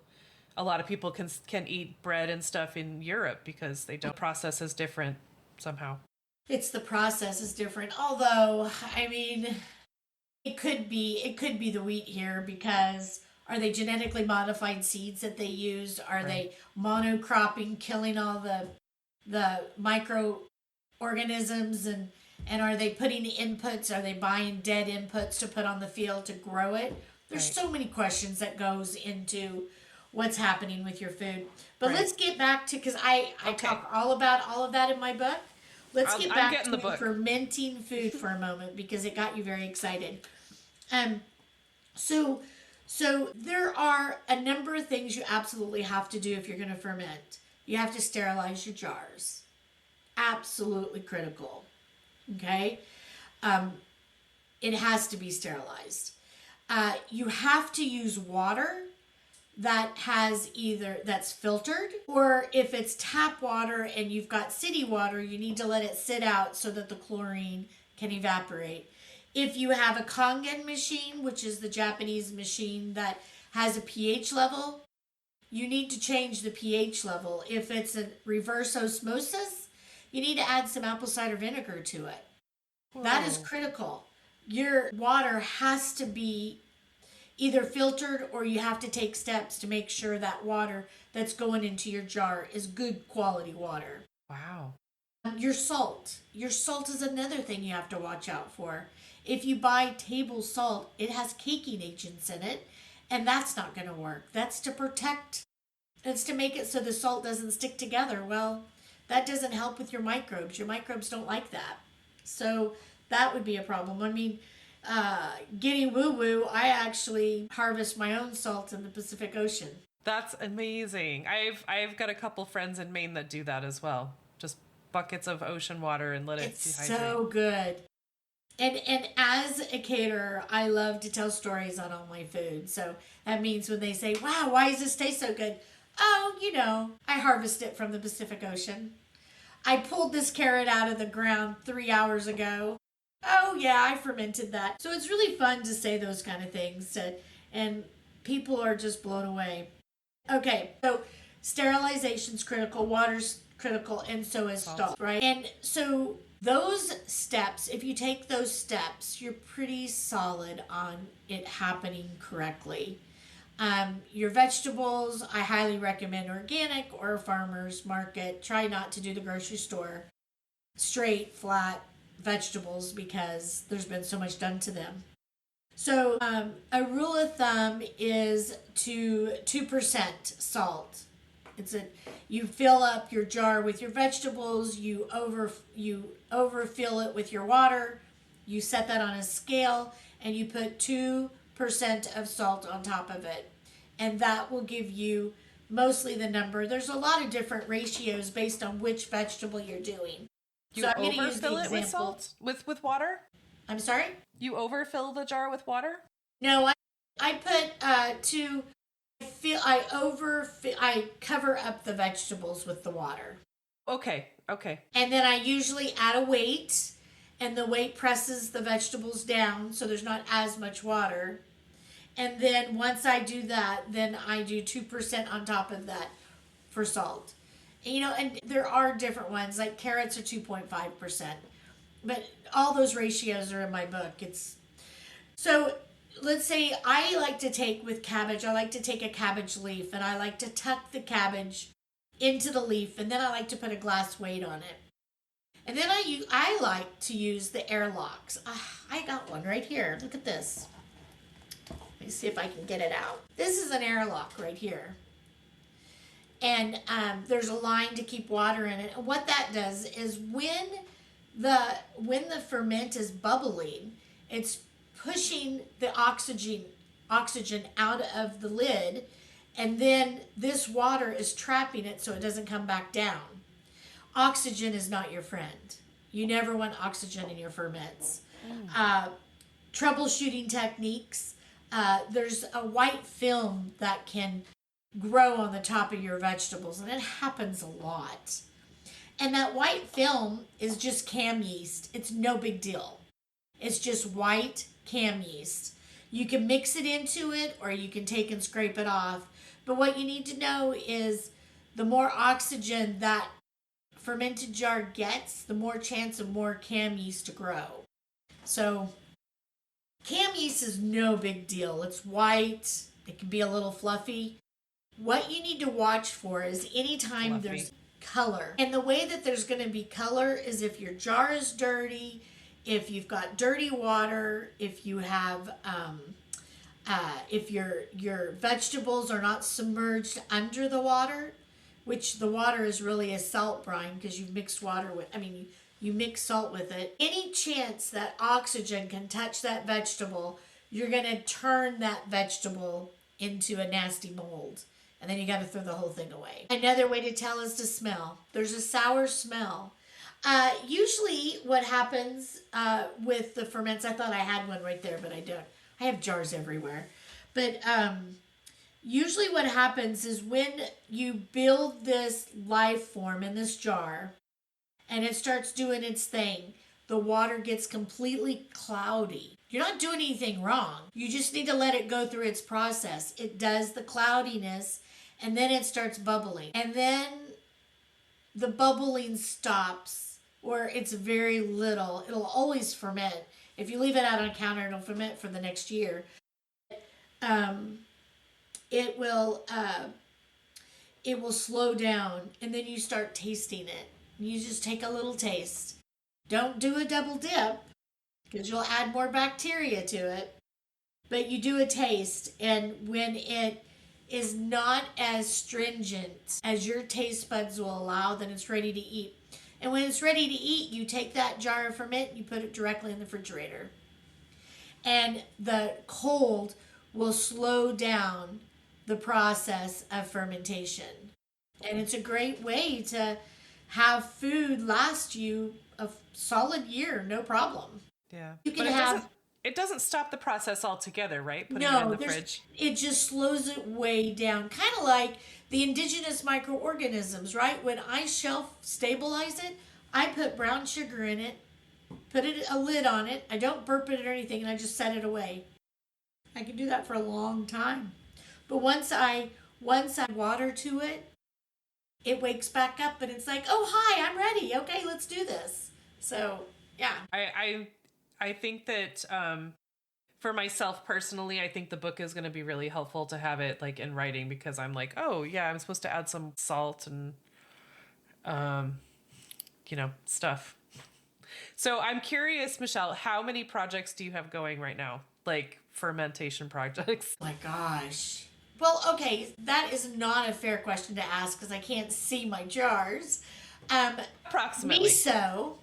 a lot of people can eat bread and stuff in Europe because they don't process as different somehow. It's the process is different. Although, I mean, it could be the wheat here, because are they genetically modified seeds that they used? Are they monocropping, killing all the microorganisms, and are they putting inputs? Are they buying dead inputs to put on the field to grow it? There's so many questions that goes into what's happening with your food. But let's get back to, because I talk all about all of that in my book. Let's get back to fermenting food for a moment, because it got you very excited. So there are a number of things you absolutely have to do if you're going to ferment. You have to sterilize your jars. Absolutely critical. Okay? It has to be sterilized. You have to use water that's filtered, or if it's tap water and you've got city water, you need to let it sit out so that the chlorine can evaporate. If you have a Kangen machine, which is the Japanese machine that has a pH level, you need to change the pH level. If it's a reverse osmosis, you need to add some apple cider vinegar to it. Whoa. That is critical. Your water has to be either filtered, or you have to take steps to make sure that water that's going into your jar is good quality water. Wow. Your salt. Your salt is another thing you have to watch out for. If you buy table salt, it has caking agents in it, and that's not going to work. That's to protect, it's to make it so the salt doesn't stick together. Well, that doesn't help with your microbes. Your microbes don't like that. So that would be a problem. I mean, getting woo-woo, I actually harvest my own salt in the Pacific Ocean. That's amazing. I've got a couple friends in Maine that do that as well. Just buckets of ocean water and let it It's dehydrate. so good. And as a caterer, I love to tell stories on all my food. So that means when they say, wow, why does this taste so good? Oh, I harvest it from the Pacific Ocean. I pulled this carrot out of the ground 3 hours ago. Oh, yeah, I fermented that. So it's really fun to say those kind of things. And people are just blown away. Okay, so sterilization's critical, water's critical, and so is salt, right? And so those steps, if you take those steps, you're pretty solid on it happening correctly. Your vegetables, I highly recommend organic or farmer's market. Try not to do the grocery store straight, flat vegetables because there's been so much done to them. So a rule of thumb is to 2% salt. You fill up your jar with your vegetables, you overfill it with your water, you set that on a scale, and you put 2% of salt on top of it. And that will give you mostly the number. There's a lot of different ratios based on which vegetable you're doing. You so I'm going to use the overfill it with example. salt? With water? I'm sorry? You overfill the jar with water? No, I put I cover up the vegetables with the water. Okay. And then I usually add a weight, and the weight presses the vegetables down so there's not as much water. And then once I do that, then I do 2% on top of that for salt. And there are different ones, like carrots are 2.5%. But all those ratios are in my book. So let's say I like to take with cabbage, I like to take a cabbage leaf and I like to tuck the cabbage into the leaf, and then I like to put a glass weight on it. And then I like to use the airlocks. I got one right here. Look at this. Let me see if I can get it out. This is an airlock right here. And there's a line to keep water in it. And what that does is when the ferment is bubbling, it's pushing the oxygen out of the lid, and then this water is trapping it so it doesn't come back down. Oxygen is not your friend. You never want oxygen in your ferments. Troubleshooting techniques. There's a white film that can grow on the top of your vegetables, and it happens a lot. And that white film is just cam yeast. It's no big deal. It's just white cam yeast. You can mix it into it, or you can take and scrape it off. But what you need to know is the more oxygen that fermented jar gets, the more chance of more cam yeast to grow. So cam yeast is no big deal. It's white. It can be a little fluffy. What you need to watch for is anytime there's color. And the way that there's going to be color is if your jar is dirty, if you've got dirty water, if you have, if your vegetables are not submerged under the water, which the water is really a salt brine because you've mixed you mix salt with it. Any chance that oxygen can touch that vegetable, you're going to turn that vegetable into a nasty mold. And then you got to throw the whole thing away. Another way to tell is to smell. There's a sour smell. Usually what happens with the ferments, I thought I had one right there, but I don't. I have jars everywhere. But usually what happens is when you build this life form in this jar and it starts doing its thing, the water gets completely cloudy. You're not doing anything wrong. You just need to let it go through its process. It does the cloudiness, and then it starts bubbling. And then the bubbling stops, or it's very little. It'll always ferment. If you leave it out on a counter, it'll ferment for the next year. It will slow down, and then you start tasting it. You just take a little taste. Don't do a double dip because you'll add more bacteria to it. But you do a taste, and when it is not as stringent as your taste buds will allow, then it's ready to eat. And when it's ready to eat, you take that jar of ferment, you put it directly in the refrigerator. And the cold will slow down the process of fermentation. And it's a great way to have food last you a solid year, no problem. Yeah. You can But it doesn't stop the process altogether, right? Putting it no, in the fridge. it just slows it way down. Kind of like the indigenous microorganisms, right? When I shelf stabilize it, I put brown sugar in it, put a lid on it. I don't burp it or anything, and I just set it away. I can do that for a long time. But once I water to it, it wakes back up and it's like, oh, hi, I'm ready. Okay, let's do this. So, yeah. I think that for myself personally, I think the book is going to be really helpful to have it like in writing, because I'm like, oh yeah, I'm supposed to add some salt and stuff. So I'm curious, Michelle, how many projects do you have going right now? Like fermentation projects? Oh my gosh. Well, okay, that is not a fair question to ask because I can't see my jars. Approximately. Miso.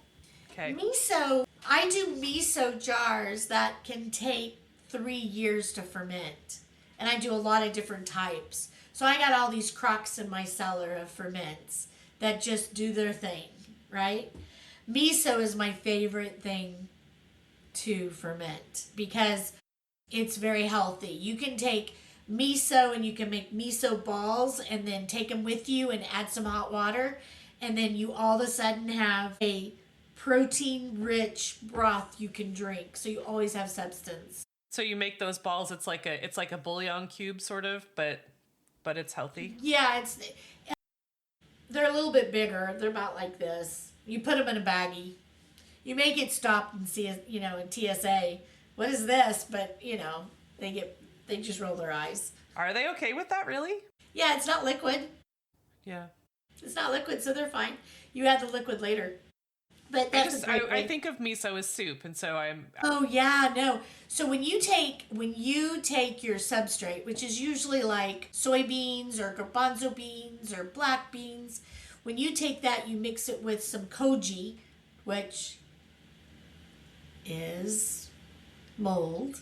Okay. Miso, I do miso jars that can take 3 years to ferment. And I do a lot of different types. So I got all these crocks in my cellar of ferments that just do their thing, right? Miso is my favorite thing to ferment because it's very healthy. You can take miso and you can make miso balls and then take them with you and add some hot water. And then you all of a sudden have a protein-rich broth you can drink. So you always have substance. So you make those balls. It's like a bouillon cube sort of, but it's healthy. Yeah, they're a little bit bigger. They're about like this. You put them in a baggie. You may get stopped and see, in TSA, what is this? But they just roll their eyes. Are they okay with that, really? Yeah, it's not liquid. Yeah. It's not liquid, so they're fine. You add the liquid later. But that's I think of miso as soup, and so I'm. Oh yeah, no. So when you take your substrate, which is usually like soybeans or garbanzo beans or black beans, when you take that, you mix it with some koji, which is mold.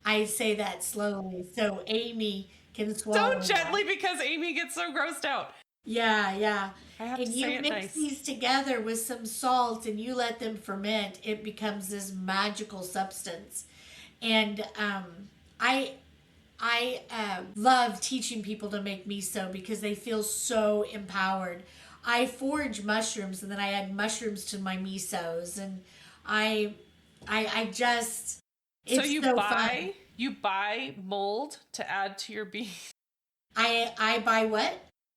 I say that slowly so Amy can swallow. So gently, because Amy gets so grossed out. Yeah. I have And to you say it mix nice. These together with some salt and you let them ferment, it becomes this magical substance. And I love teaching people to make miso because they feel so empowered. I forage mushrooms and then I add mushrooms to my misos, and I just it's so fun. You buy mold to add to your bean. I buy what?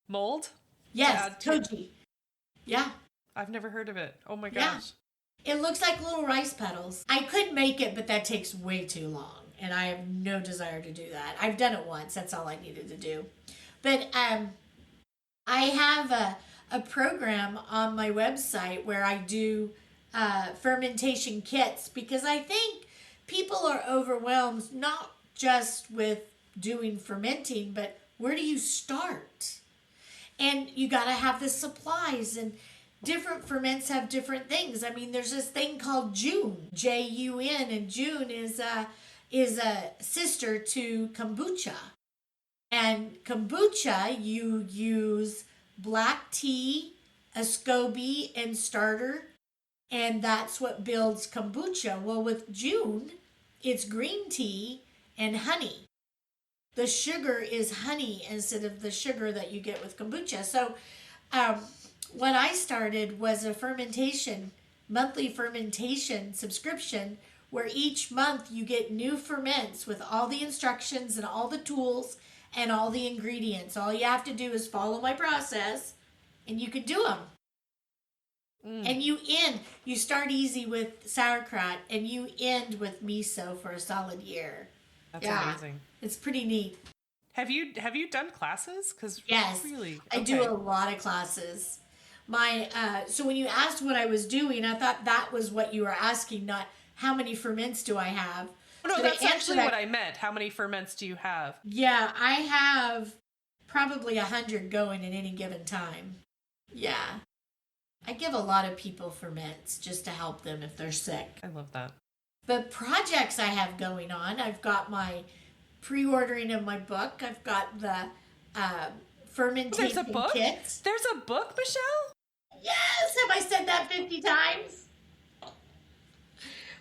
Mold? Yes, koji. Yeah. I've never heard of it. Oh my gosh. Yeah. It looks like little rice petals. I could make it, but that takes way too long, and I have no desire to do that. I've done it once. That's all I needed to do. But I have a program on my website where I do fermentation kits because I think people are overwhelmed not just with doing fermenting, but where do you start? And you got to have the supplies, and different ferments have different things. I mean, there's this thing called Jun, Jun, and Jun is a sister to kombucha. And kombucha, you use black tea, a SCOBY, and starter, and that's what builds kombucha. Well, with Jun, it's green tea and honey. The sugar is honey instead of the sugar that you get with kombucha. So what I started was a monthly fermentation subscription where each month you get new ferments with all the instructions and all the tools and all the ingredients. All you have to do is follow my process and you can do them. And you start easy with sauerkraut and you end with miso for a solid year. That's amazing. It's pretty neat. Have you done classes? 'Cause yes, really, I do a lot of classes. So when you asked what I was doing, I thought that was what you were asking, not how many ferments do I have. Oh, no, So that's to answer actually that- what I meant. How many ferments do you have? Yeah, I have probably 100 going at any given time. Yeah. I give a lot of people ferments just to help them if they're sick. I love that. But projects I have going on, I've got my pre-ordering of my book. I've got the fermentation There's a book? kit. There's a book, Michelle? Yes! Have I said that 50 times?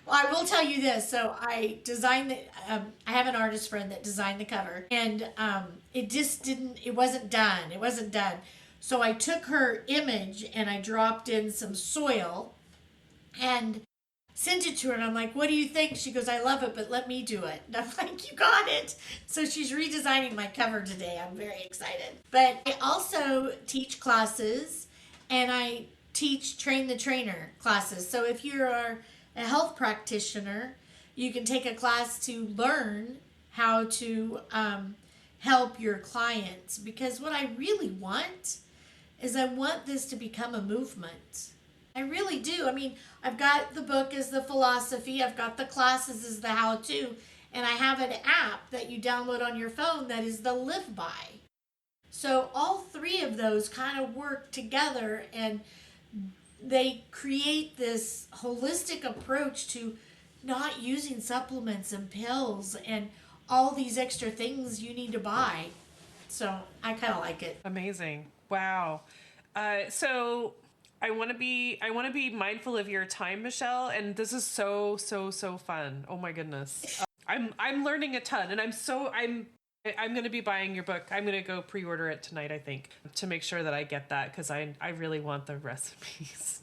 Well, I will tell you this. So I designed the, I have an artist friend that designed the cover, and it wasn't done. So I took her image and I dropped in some soil and sent it to her, and I'm like, what do you think? She goes, I love it, but let me do it. And I'm like, you got it. So she's redesigning my cover today. I'm very excited. But I also teach classes, and I teach train the trainer classes. So if you're a health practitioner, you can take a class to learn how to help your clients. Because what I really want is I want this to become a movement. I really do. I mean, I've got the book as the philosophy, I've got the classes as the how-to, and I have an app that you download on your phone that is the live by. So all three of those kind of work together, and they create this holistic approach to not using supplements and pills and all these extra things you need to buy. So I kind of like it. Amazing. Wow. So I want to be mindful of your time, Michelle, and this is so fun. Oh my goodness. I'm learning a ton, and I'm going to be buying your book. I'm going to go pre-order it tonight, I think, to make sure that I get that, because I really want the recipes.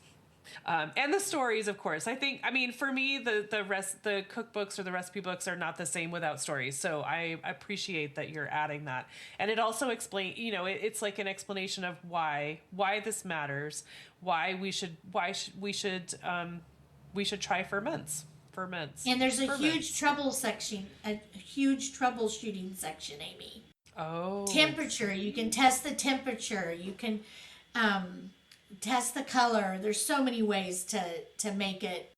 And the stories, of course. I mean, for me, the cookbooks or the recipe books are not the same without stories. So I appreciate that you're adding that. And it also it's like an explanation of why this matters, why we should try ferments. And there's a huge troubleshooting section, Amy. Oh. Temperature. You can test the temperature. You can test the color. There's so many ways to make it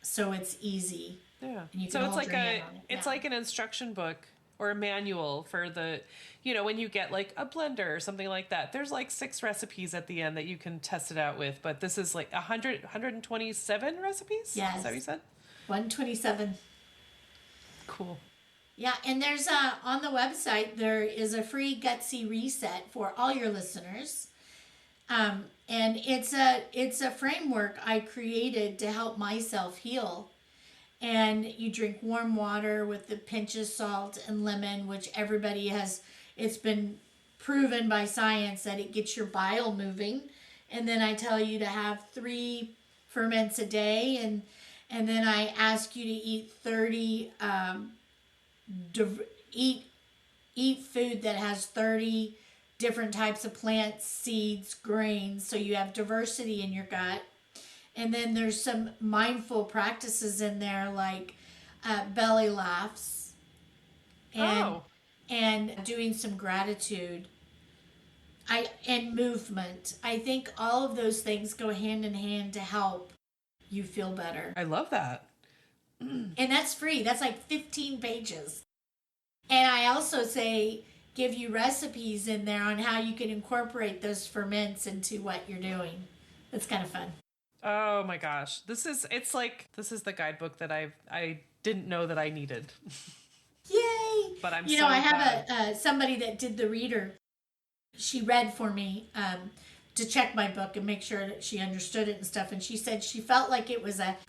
so it's easy. Yeah. And you can So it's hold like your hand on it. it's Yeah. like an instruction book or a manual for the, when you get like a blender or something like that. There's like 6 recipes at the end that you can test it out with, but this is like 127 recipes? Yes. Is that what you said? 127. Cool. Yeah, and there's on the website there is a free Gutsy reset for all your listeners. And it's a framework I created to help myself heal. And you drink warm water with a pinch of salt and lemon, which everybody has. It's been proven by science that it gets your bile moving. And then I tell you to have 3 ferments a day, and then I ask you to eat 30 eat food that has 30 different types of plants, seeds, grains, so you have diversity in your gut. And then there's some mindful practices in there, like belly laughs and doing some gratitude and movement. I think all of those things go hand in hand to help you feel better. I love that. And that's free. That's like 15 pages. And I also give you recipes in there on how you can incorporate those ferments into what you're doing. That's kind of fun. Oh my gosh. This is the guidebook that I didn't know that I needed. Yay! But I'm I have somebody that did the reader. She read for me to check my book and make sure that she understood it and stuff. And she said she felt like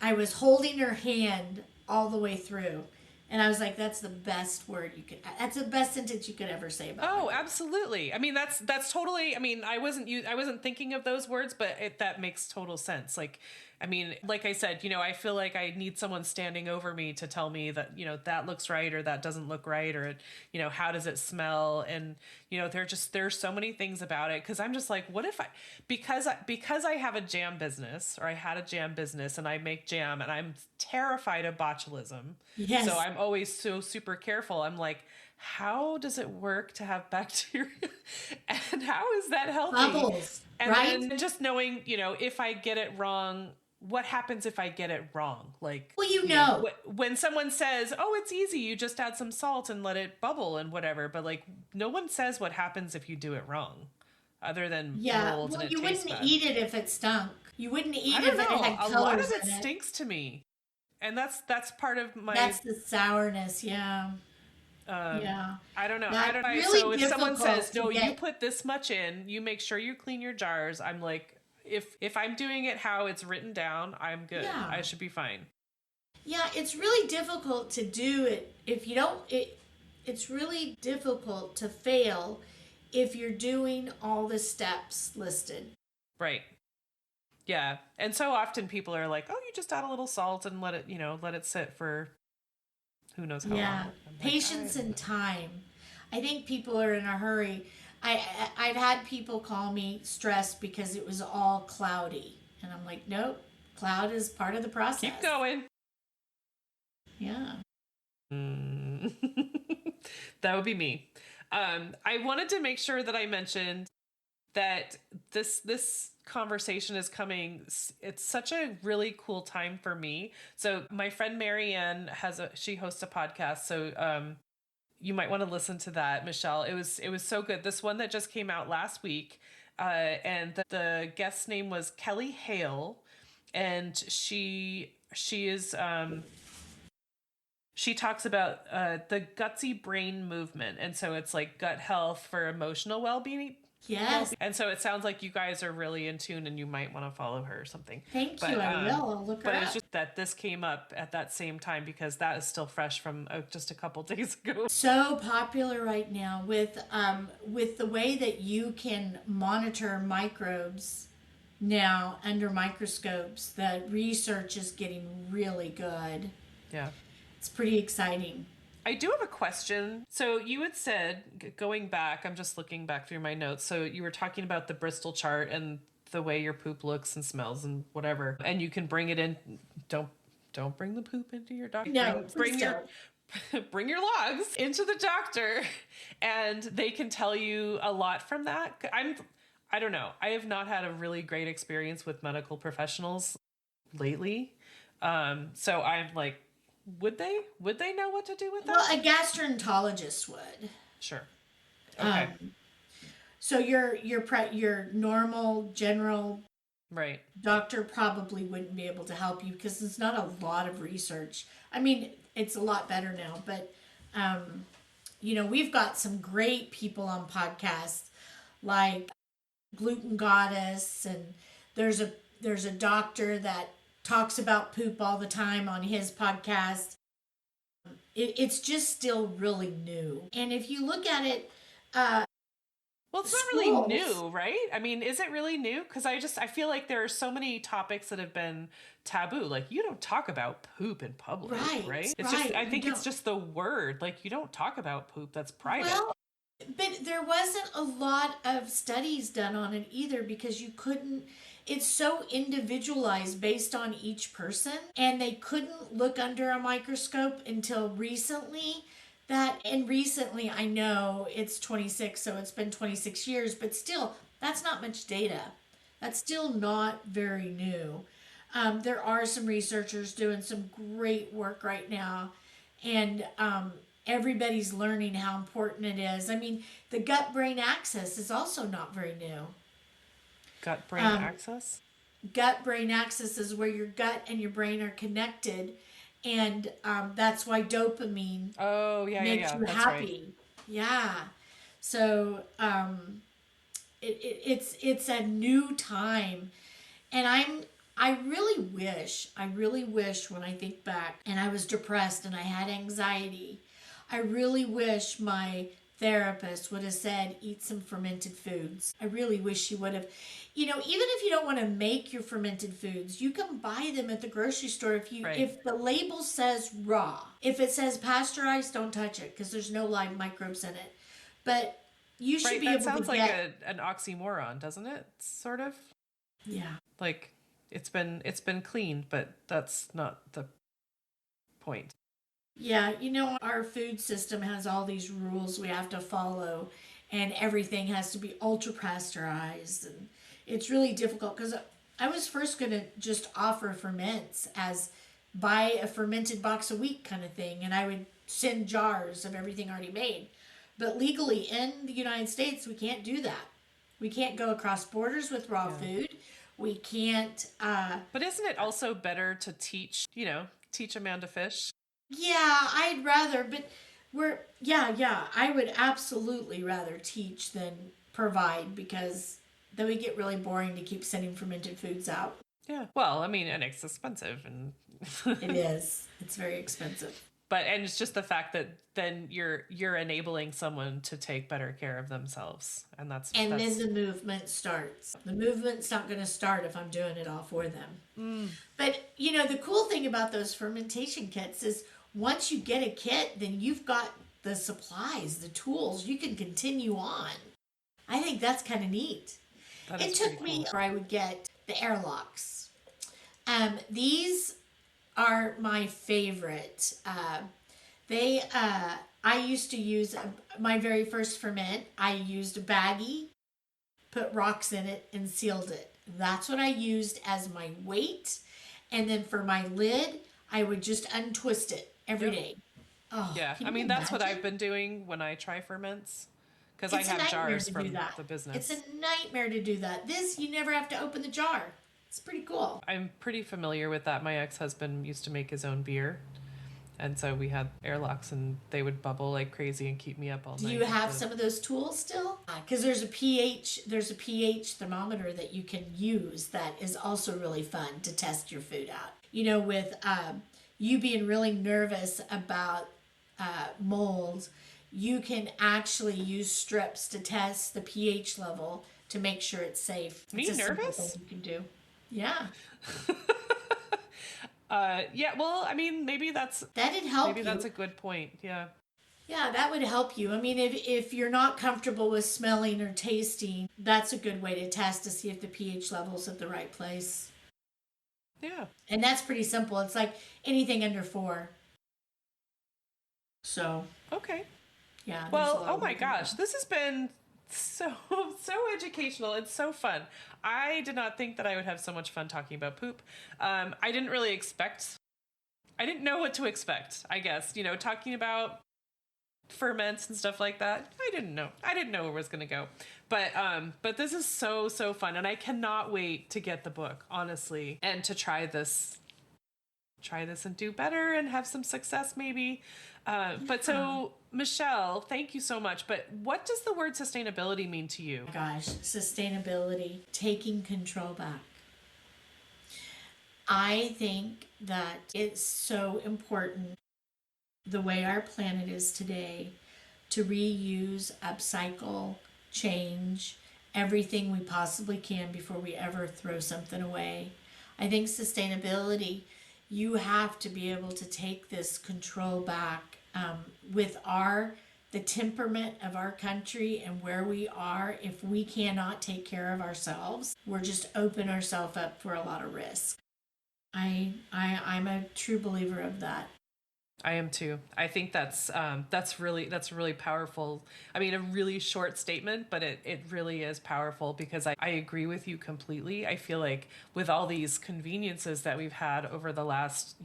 I was holding her hand all the way through. And I was like, that's the best that's the best sentence you could ever say about it. Oh, absolutely. I mean, that's totally, I wasn't thinking of those words, but that makes total sense. Like, like I said, I feel like I need someone standing over me to tell me that, that looks right or that doesn't look right, or, how does it smell? And, there's so many things about it. Cause I'm just like, what if because I have a jam business, or I had a jam business and I make jam, and I'm terrified of botulism. Yes. So I'm always so super careful. I'm like, how does it work to have bacteria? And how is that healthy? Bubbles, and right? then just knowing, if I get it wrong, what happens if I get it wrong? Like, Well, you know. when someone says, oh, it's easy, you just add some salt and let it bubble and whatever. But like, no one says what happens if you do it wrong, other than Yeah, mold well, and it you tastes wouldn't bad. eat it if it stunk. You wouldn't eat I it don't if it know. had A colors lot of it in it. stinks to me. And that's part of my... That's the sourness, yeah. I don't know. That's I don't know. really So if someone difficult says, to no, you get. put this much in, you make sure you clean your jars. I'm like, if I'm doing it how it's written down, I'm good. Yeah. I should be fine. Yeah, it's really difficult to do it if you don't. It's really difficult to fail if you're doing all the steps listed. Right. Yeah. And so often people are like, oh, you just add a little salt and let it sit for who knows how long. Yeah, Like, patience and time. I think people are in a hurry. I've had people call me stressed because it was all cloudy. And I'm like, nope, cloud is part of the process. keep going. Yeah. That would be me. I wanted to make sure that I mentioned that this conversation is coming. It's such a really cool time for me. So my friend Marianne she hosts a podcast. So you might want to listen to that, Michelle. It was so good. This one that just came out last week, and the guest's name was Kelly Hale, and she is she talks about the gutsy brain movement, and so it's like gut health for emotional well-being. Yes. And so it sounds like you guys are really in tune, and you might want to follow her or something. Thank you. I will. I'll look her But up. it's just that this came up at that same time because that is still fresh from just a couple days ago. So popular right now with the way that you can monitor microbes now under microscopes. The research is getting really good. Yeah. It's pretty exciting. I do have a question. So you had said, going back, I'm just looking back through my notes. So you were talking about the Bristol chart and the way your poop looks and smells and whatever. And you can bring it in. Don't bring the poop into your doctor. No, bring your bring your logs into the doctor, and they can tell you a lot from that. I don't know. I have not had a really great experience with medical professionals lately. So I'm like, would they know what to do with that? Well, a gastroenterologist would. Sure. Okay. So your normal general Right. doctor probably wouldn't be able to help you because there's not a lot of research. I mean, it's a lot better now, but we've got some great people on podcasts like Gluten Goddess, and there's a doctor that talks about poop all the time on his podcast. It's just still really new. And if you look at it, well, it's not really new, right? I mean, is it really new? Because I feel like there are so many topics that have been taboo. Like, you don't talk about poop in public, right? It's just, I think it's just the word. Like, you don't talk about poop. That's private. Well, but there wasn't a lot of studies done on it either because you couldn't. It's so individualized based on each person, and they couldn't look under a microscope until recently. Recently, I know it's 26, so it's been 26 years, but still, that's not much data. That's still not very new. There are some researchers doing some great work right now, and everybody's learning how important it is. I mean, the gut-brain axis is also not very new. Gut-brain axis? Gut-brain axis is where your gut and your brain are connected, and that's why dopamine makes you happy. Right. Yeah. So it's a new time, and I really wish when I think back, and I was depressed and I had anxiety, I really wish my therapist would have said, eat some fermented foods. I really wish she would have. Even if you don't want to make your fermented foods, you can buy them at the grocery store if the label says raw. If it says pasteurized, don't touch it because there's no live microbes in it. But you should be able to get... That sounds like an oxymoron, doesn't it? Sort of. Yeah. Like, it's been clean, but that's not the point. Yeah, our food system has all these rules we have to follow, and everything has to be ultra pasteurized. And it's really difficult because I was first going to just offer ferments as buy a fermented box a week kind of thing, and I would send jars of everything already made. But legally in the United States, we can't do that. We can't go across borders with raw food. We can't. But isn't it also better to teach, teach a man to fish? Yeah, I'd rather, but yeah, I would absolutely rather teach than provide because then we get really boring to keep sending fermented foods out. Yeah. Well, I mean, and it's expensive and It is. It's very expensive. and it's just the fact that then you're enabling someone to take better care of themselves. And that's And then the movement starts. The movement's not going to start if I'm doing it all for them. But, the cool thing about those fermentation kits is once you get a kit, then you've got the supplies, the tools, you can continue on. I think that's kind of neat. It took me, or I would get the airlocks. These are my favorite. I used to use my very first ferment. I used a baggie, put rocks in it, and sealed it. That's what I used as my weight. And then for my lid, I would just untwist it every day. Oh, yeah. can I you mean, that's what imagine? I've been doing when I try ferments because I It's a have nightmare jars to from do that. the business. It's a nightmare to do that. This, you never have to open the jar. It's pretty cool. I'm pretty familiar with that. My ex-husband used to make his own beer. And so we had airlocks and they would bubble like crazy and keep me up all night. Do you have some of those tools still? Because there's a pH thermometer that you can use that is also really fun to test your food out. With you being really nervous about mold, you can actually use strips to test the pH level to make sure it's safe. Me it's a simple nervous? thing you can do. Yeah. Yeah, well, I mean, maybe that's a good point. Yeah. Yeah, that would help you. I mean, if you're not comfortable with smelling or tasting, that's a good way to test to see if the pH level's at the right place. Yeah. And that's pretty simple. It's like anything under 4. So, Okay. yeah. Well, oh my gosh, this has been so educational. It's so fun. I did not think that I would have so much fun talking about poop. I didn't know what to expect, I guess. Talking about ferments and stuff like that. I didn't know where it was going to go. But this is so fun, and I cannot wait to get the book, honestly, and to try this and do better and have some success maybe. So Michelle, thank you so much. But what does the word sustainability mean to you? Gosh, sustainability, taking control back. I think that it's so important the way our planet is today to reuse, upcycle, change everything we possibly can before we ever throw something away. I think sustainability, you have to be able to take this control back with the temperament of our country and where we are. If we cannot take care of ourselves, we're just open ourselves up for a lot of risk. I'm a true believer of that. I am too. I think that's really powerful. I mean, a really short statement, but it really is powerful because I agree with you completely. I feel like with all these conveniences that we've had over the last,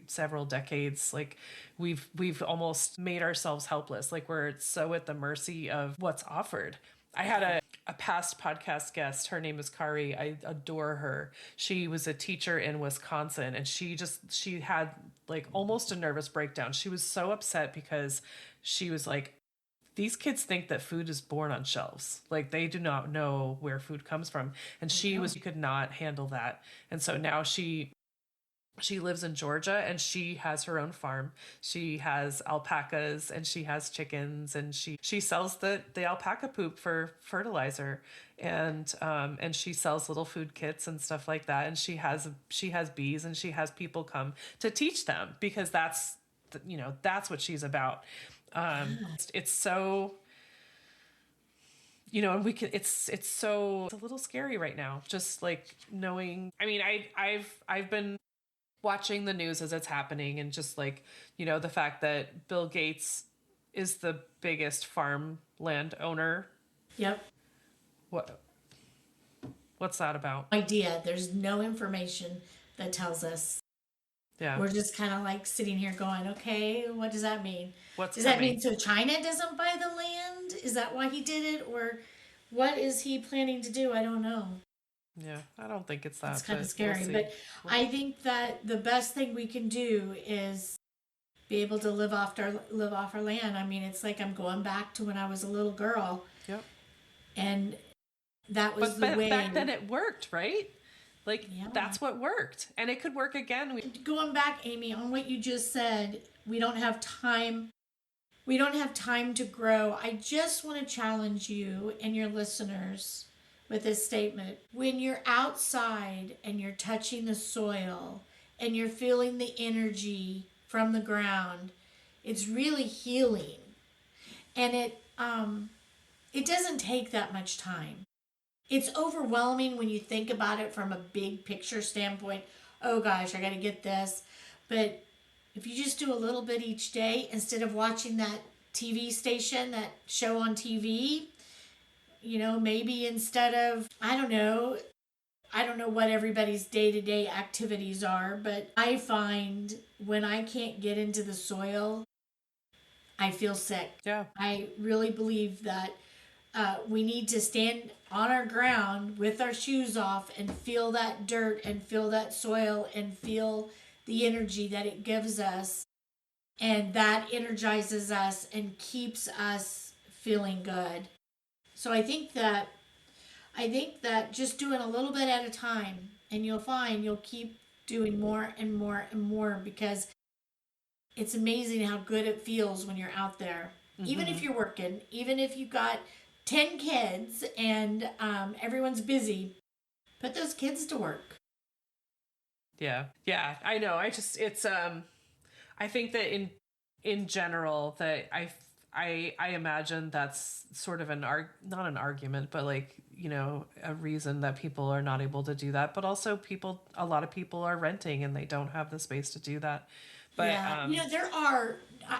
several decades, like we've almost made ourselves helpless. Like we're so at the mercy of what's offered. I had a past podcast guest. Her name is Kari. I adore her. She was a teacher in Wisconsin, and she had like almost a nervous breakdown. She was so upset because she was like, these kids think that food is born on shelves. Like they do not know where food comes from. And she could not handle that. And so now she lives in Georgia and she has her own farm. She has alpacas and she has chickens, and she sells the alpaca poop for fertilizer, and she sells little food kits and stuff like that. And she has bees, and she has people come to teach them because that's what she's about. It's so, and we can, it's a little scary right now. Just like knowing, I mean, I've been watching the news as it's happening, and just like, the fact that Bill Gates is the biggest farmland owner. Yep. What's that about? Idea. There's no information that tells us. Yeah. We're just kind of like sitting here going, okay, what does that mean? Does that mean so China doesn't buy the land? Is that why he did it? Or what is he planning to do? I don't know. Yeah, I don't think it's that. It's kind of but scary. we'll But I think that the best thing we can do is be able to live off our land. I mean, it's like I'm going back to when I was a little girl. Yep. And that was the way. Back then it worked, right? Like, yeah. That's what worked. And it could work again. Going back, Amy, on what you just said, we don't have time. We don't have time to grow. I just want to challenge you and your listeners with this statement. When you're outside and you're touching the soil and you're feeling the energy from the ground, it's really healing. And it doesn't take that much time. It's overwhelming when you think about it from a big picture standpoint. Oh gosh, I got to get this. But if you just do a little bit each day, instead of watching that TV station, that show on TV, maybe instead of, I don't know what everybody's day-to-day activities are, but I find when I can't get into the soil, I feel sick. Yeah. I really believe that we need to stand on our ground with our shoes off and feel that dirt and feel that soil and feel the energy that it gives us. And that energizes us and keeps us feeling good. So I think that just doing a little bit at a time, and you'll find you'll keep doing more and more and more, because it's amazing how good it feels when you're out there. Mm-hmm. Even if you're working, even if you've got 10 kids and everyone's busy, put those kids to work. Yeah, I know. I think that in general that I imagine that's sort of not an argument, but like, a reason that people are not able to do that. But also a lot of people are renting and they don't have the space to do that. But yeah, there are,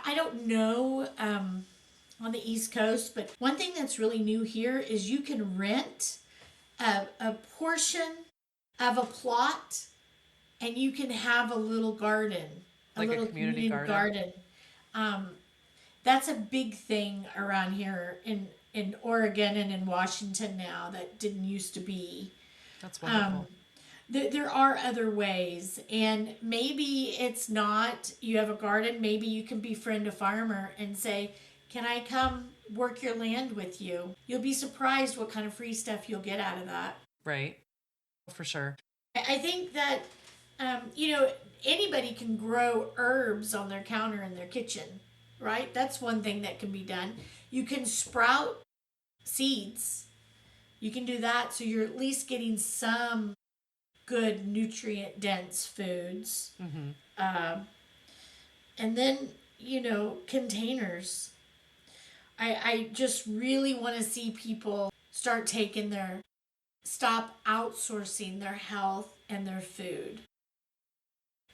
I don't know, on the East Coast, but one thing that's really new here is you can rent a portion of a plot, and you can have a little garden, like a little community garden. That's a big thing around here in Oregon and in Washington now that didn't used to be. That's wonderful. There are other ways, and maybe it's not you have a garden. Maybe you can befriend a farmer and say, can I come work your land with you? You'll be surprised what kind of free stuff you'll get out of that. Right. For sure. I think that, anybody can grow herbs on their counter in their kitchen, right? That's one thing that can be done. You can sprout seeds. You can do that, so you're at least getting some good nutrient-dense foods. Mm-hmm. And then, containers. I just really want to see people stop outsourcing their health and their food.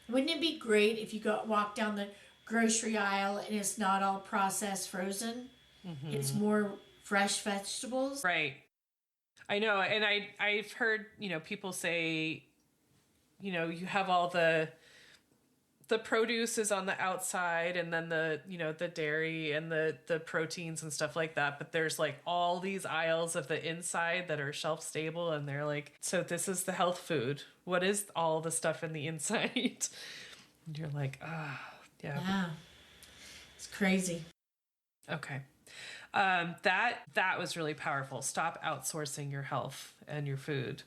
Wouldn't it be great if you walk down the grocery aisle and it's not all processed frozen? Mm-hmm. It's more fresh vegetables. Right. I know. And I've heard, people say, you have all the produce is on the outside, and then the dairy and the proteins and stuff like that. But there's like all these aisles of the inside that are shelf stable, and they're like, so this is the health food. What is all the stuff in the inside? And you're like, yeah. Yeah. It's crazy. Okay. That was really powerful. Stop outsourcing your health and your food.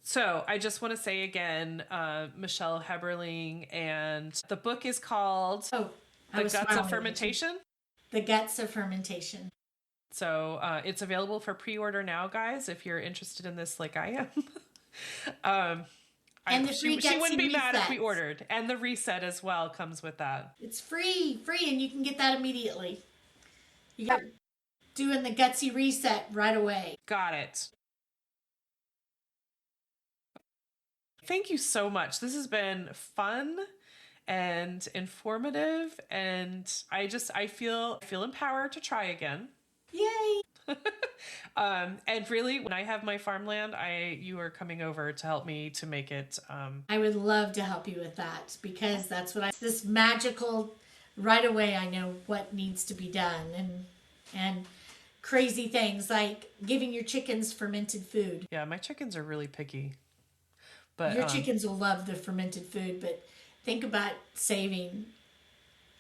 So I just want to say again, Michelle Heberling, and the book is called The Guts of Fermentation. The Guts of Fermentation. So it's available for pre-order now, guys, if you're interested in this like I am. And the free she wouldn't be resets. mad if we ordered. And the reset as well comes with that. It's free, and you can get that immediately. You got doing the gutsy reset right away. Got it. Thank you so much. This has been fun and informative, and I feel empowered to try again. Yay! And really, when I have my farmland, you are coming over to help me to make it. I would love to help you with that, because that's what this magical, right away I know what needs to be done, and crazy things like giving your chickens fermented food. Yeah, my chickens are really picky. But your chickens will love the fermented food, but think about saving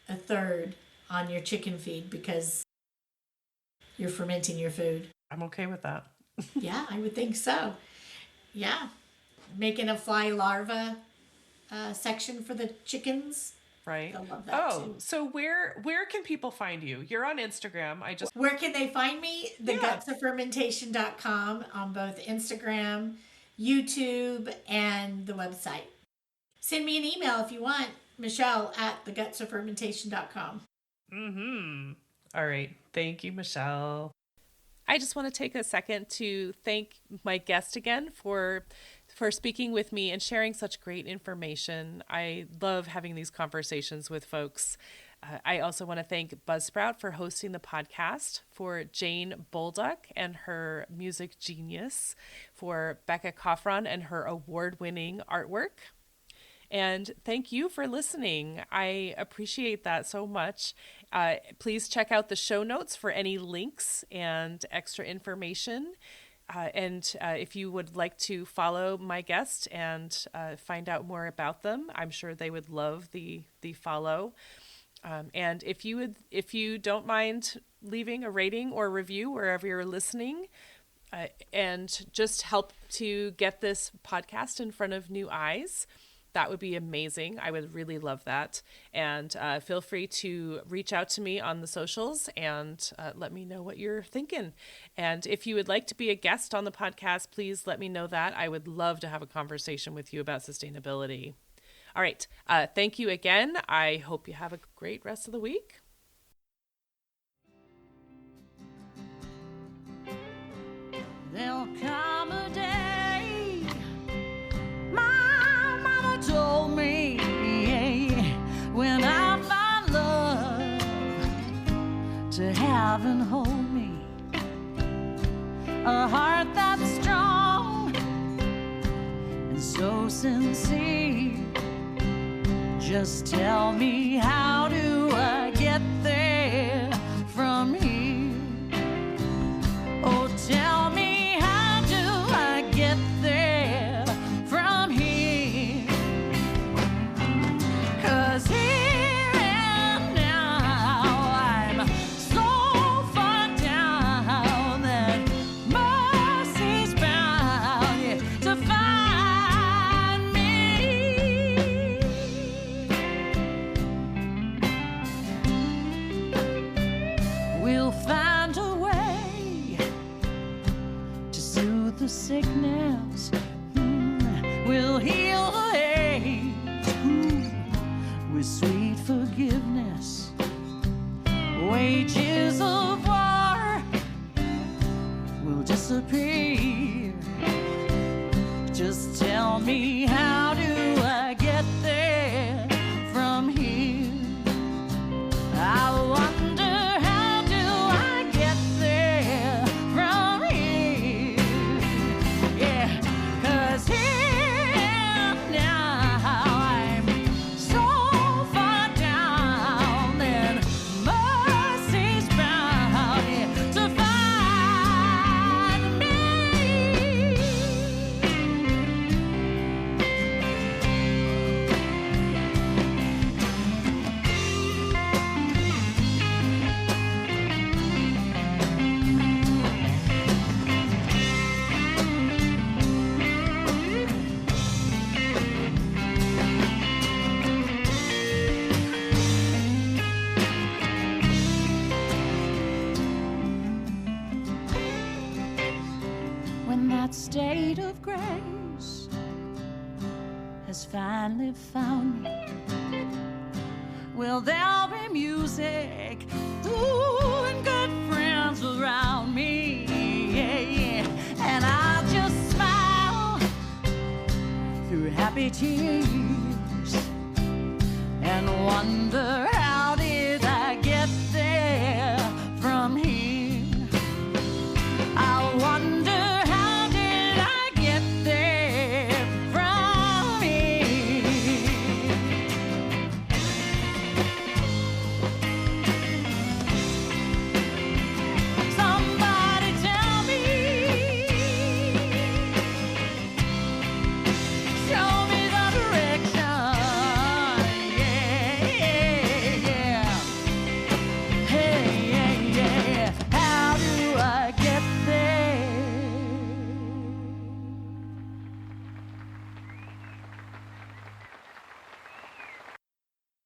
a third on your chicken feed because you're fermenting your food. I'm okay with that. Yeah, I would think so. Yeah. Making a fly larva section for the chickens. Right. They'll love that too. So where can people find you? You're on Instagram. Where can they find me? Gutsoffermentation.com on both Instagram, YouTube, and the website. Send me an email if you want, Michelle at thegutsoffermentation.com. Mm-hmm. All right. Thank you, Michelle. I just want to take a second to thank my guest again for speaking with me and sharing such great information. I love having these conversations with folks. I also want to thank Buzzsprout for hosting the podcast, for Jane Bolduck and her music genius, for Becca Coffron and her award-winning artwork. And thank you for listening. I appreciate that so much. Please check out the show notes for any links and extra information. And if you would like to follow my guest and find out more about them, I'm sure they would love the follow. And if you don't mind leaving a rating or review wherever you're listening, and just help to get this podcast in front of new eyes, that would be amazing. I would really love that. And feel free to reach out to me on the socials and let me know what you're thinking. And if you would like to be a guest on the podcast, please let me know that. I would love to have a conversation with you about sustainability. All right. Thank you again. I hope you have a great rest of the week. There'll come a day, my mama told me, when I find love to have and hold me, a heart that's strong and so sincere. Just tell me, how do I get there from here? Oh, tell me, how do I get there from here? 'Cause here and now I'm so far down that mercy's bound to find me. We'll find a way to soothe the sickness. We'll heal the hate with sweet forgiveness. Wages of war will disappear. Just tell me, how do I get there from here? I wonder, how do I get there from here? Yeah, 'cause here and now I'm so far down that mercy's bound to find me. When that state of grace has finally found me, well, there'll be music, ooh, and good friends around me, yeah, yeah. And I'll just smile through through happy tears and wonder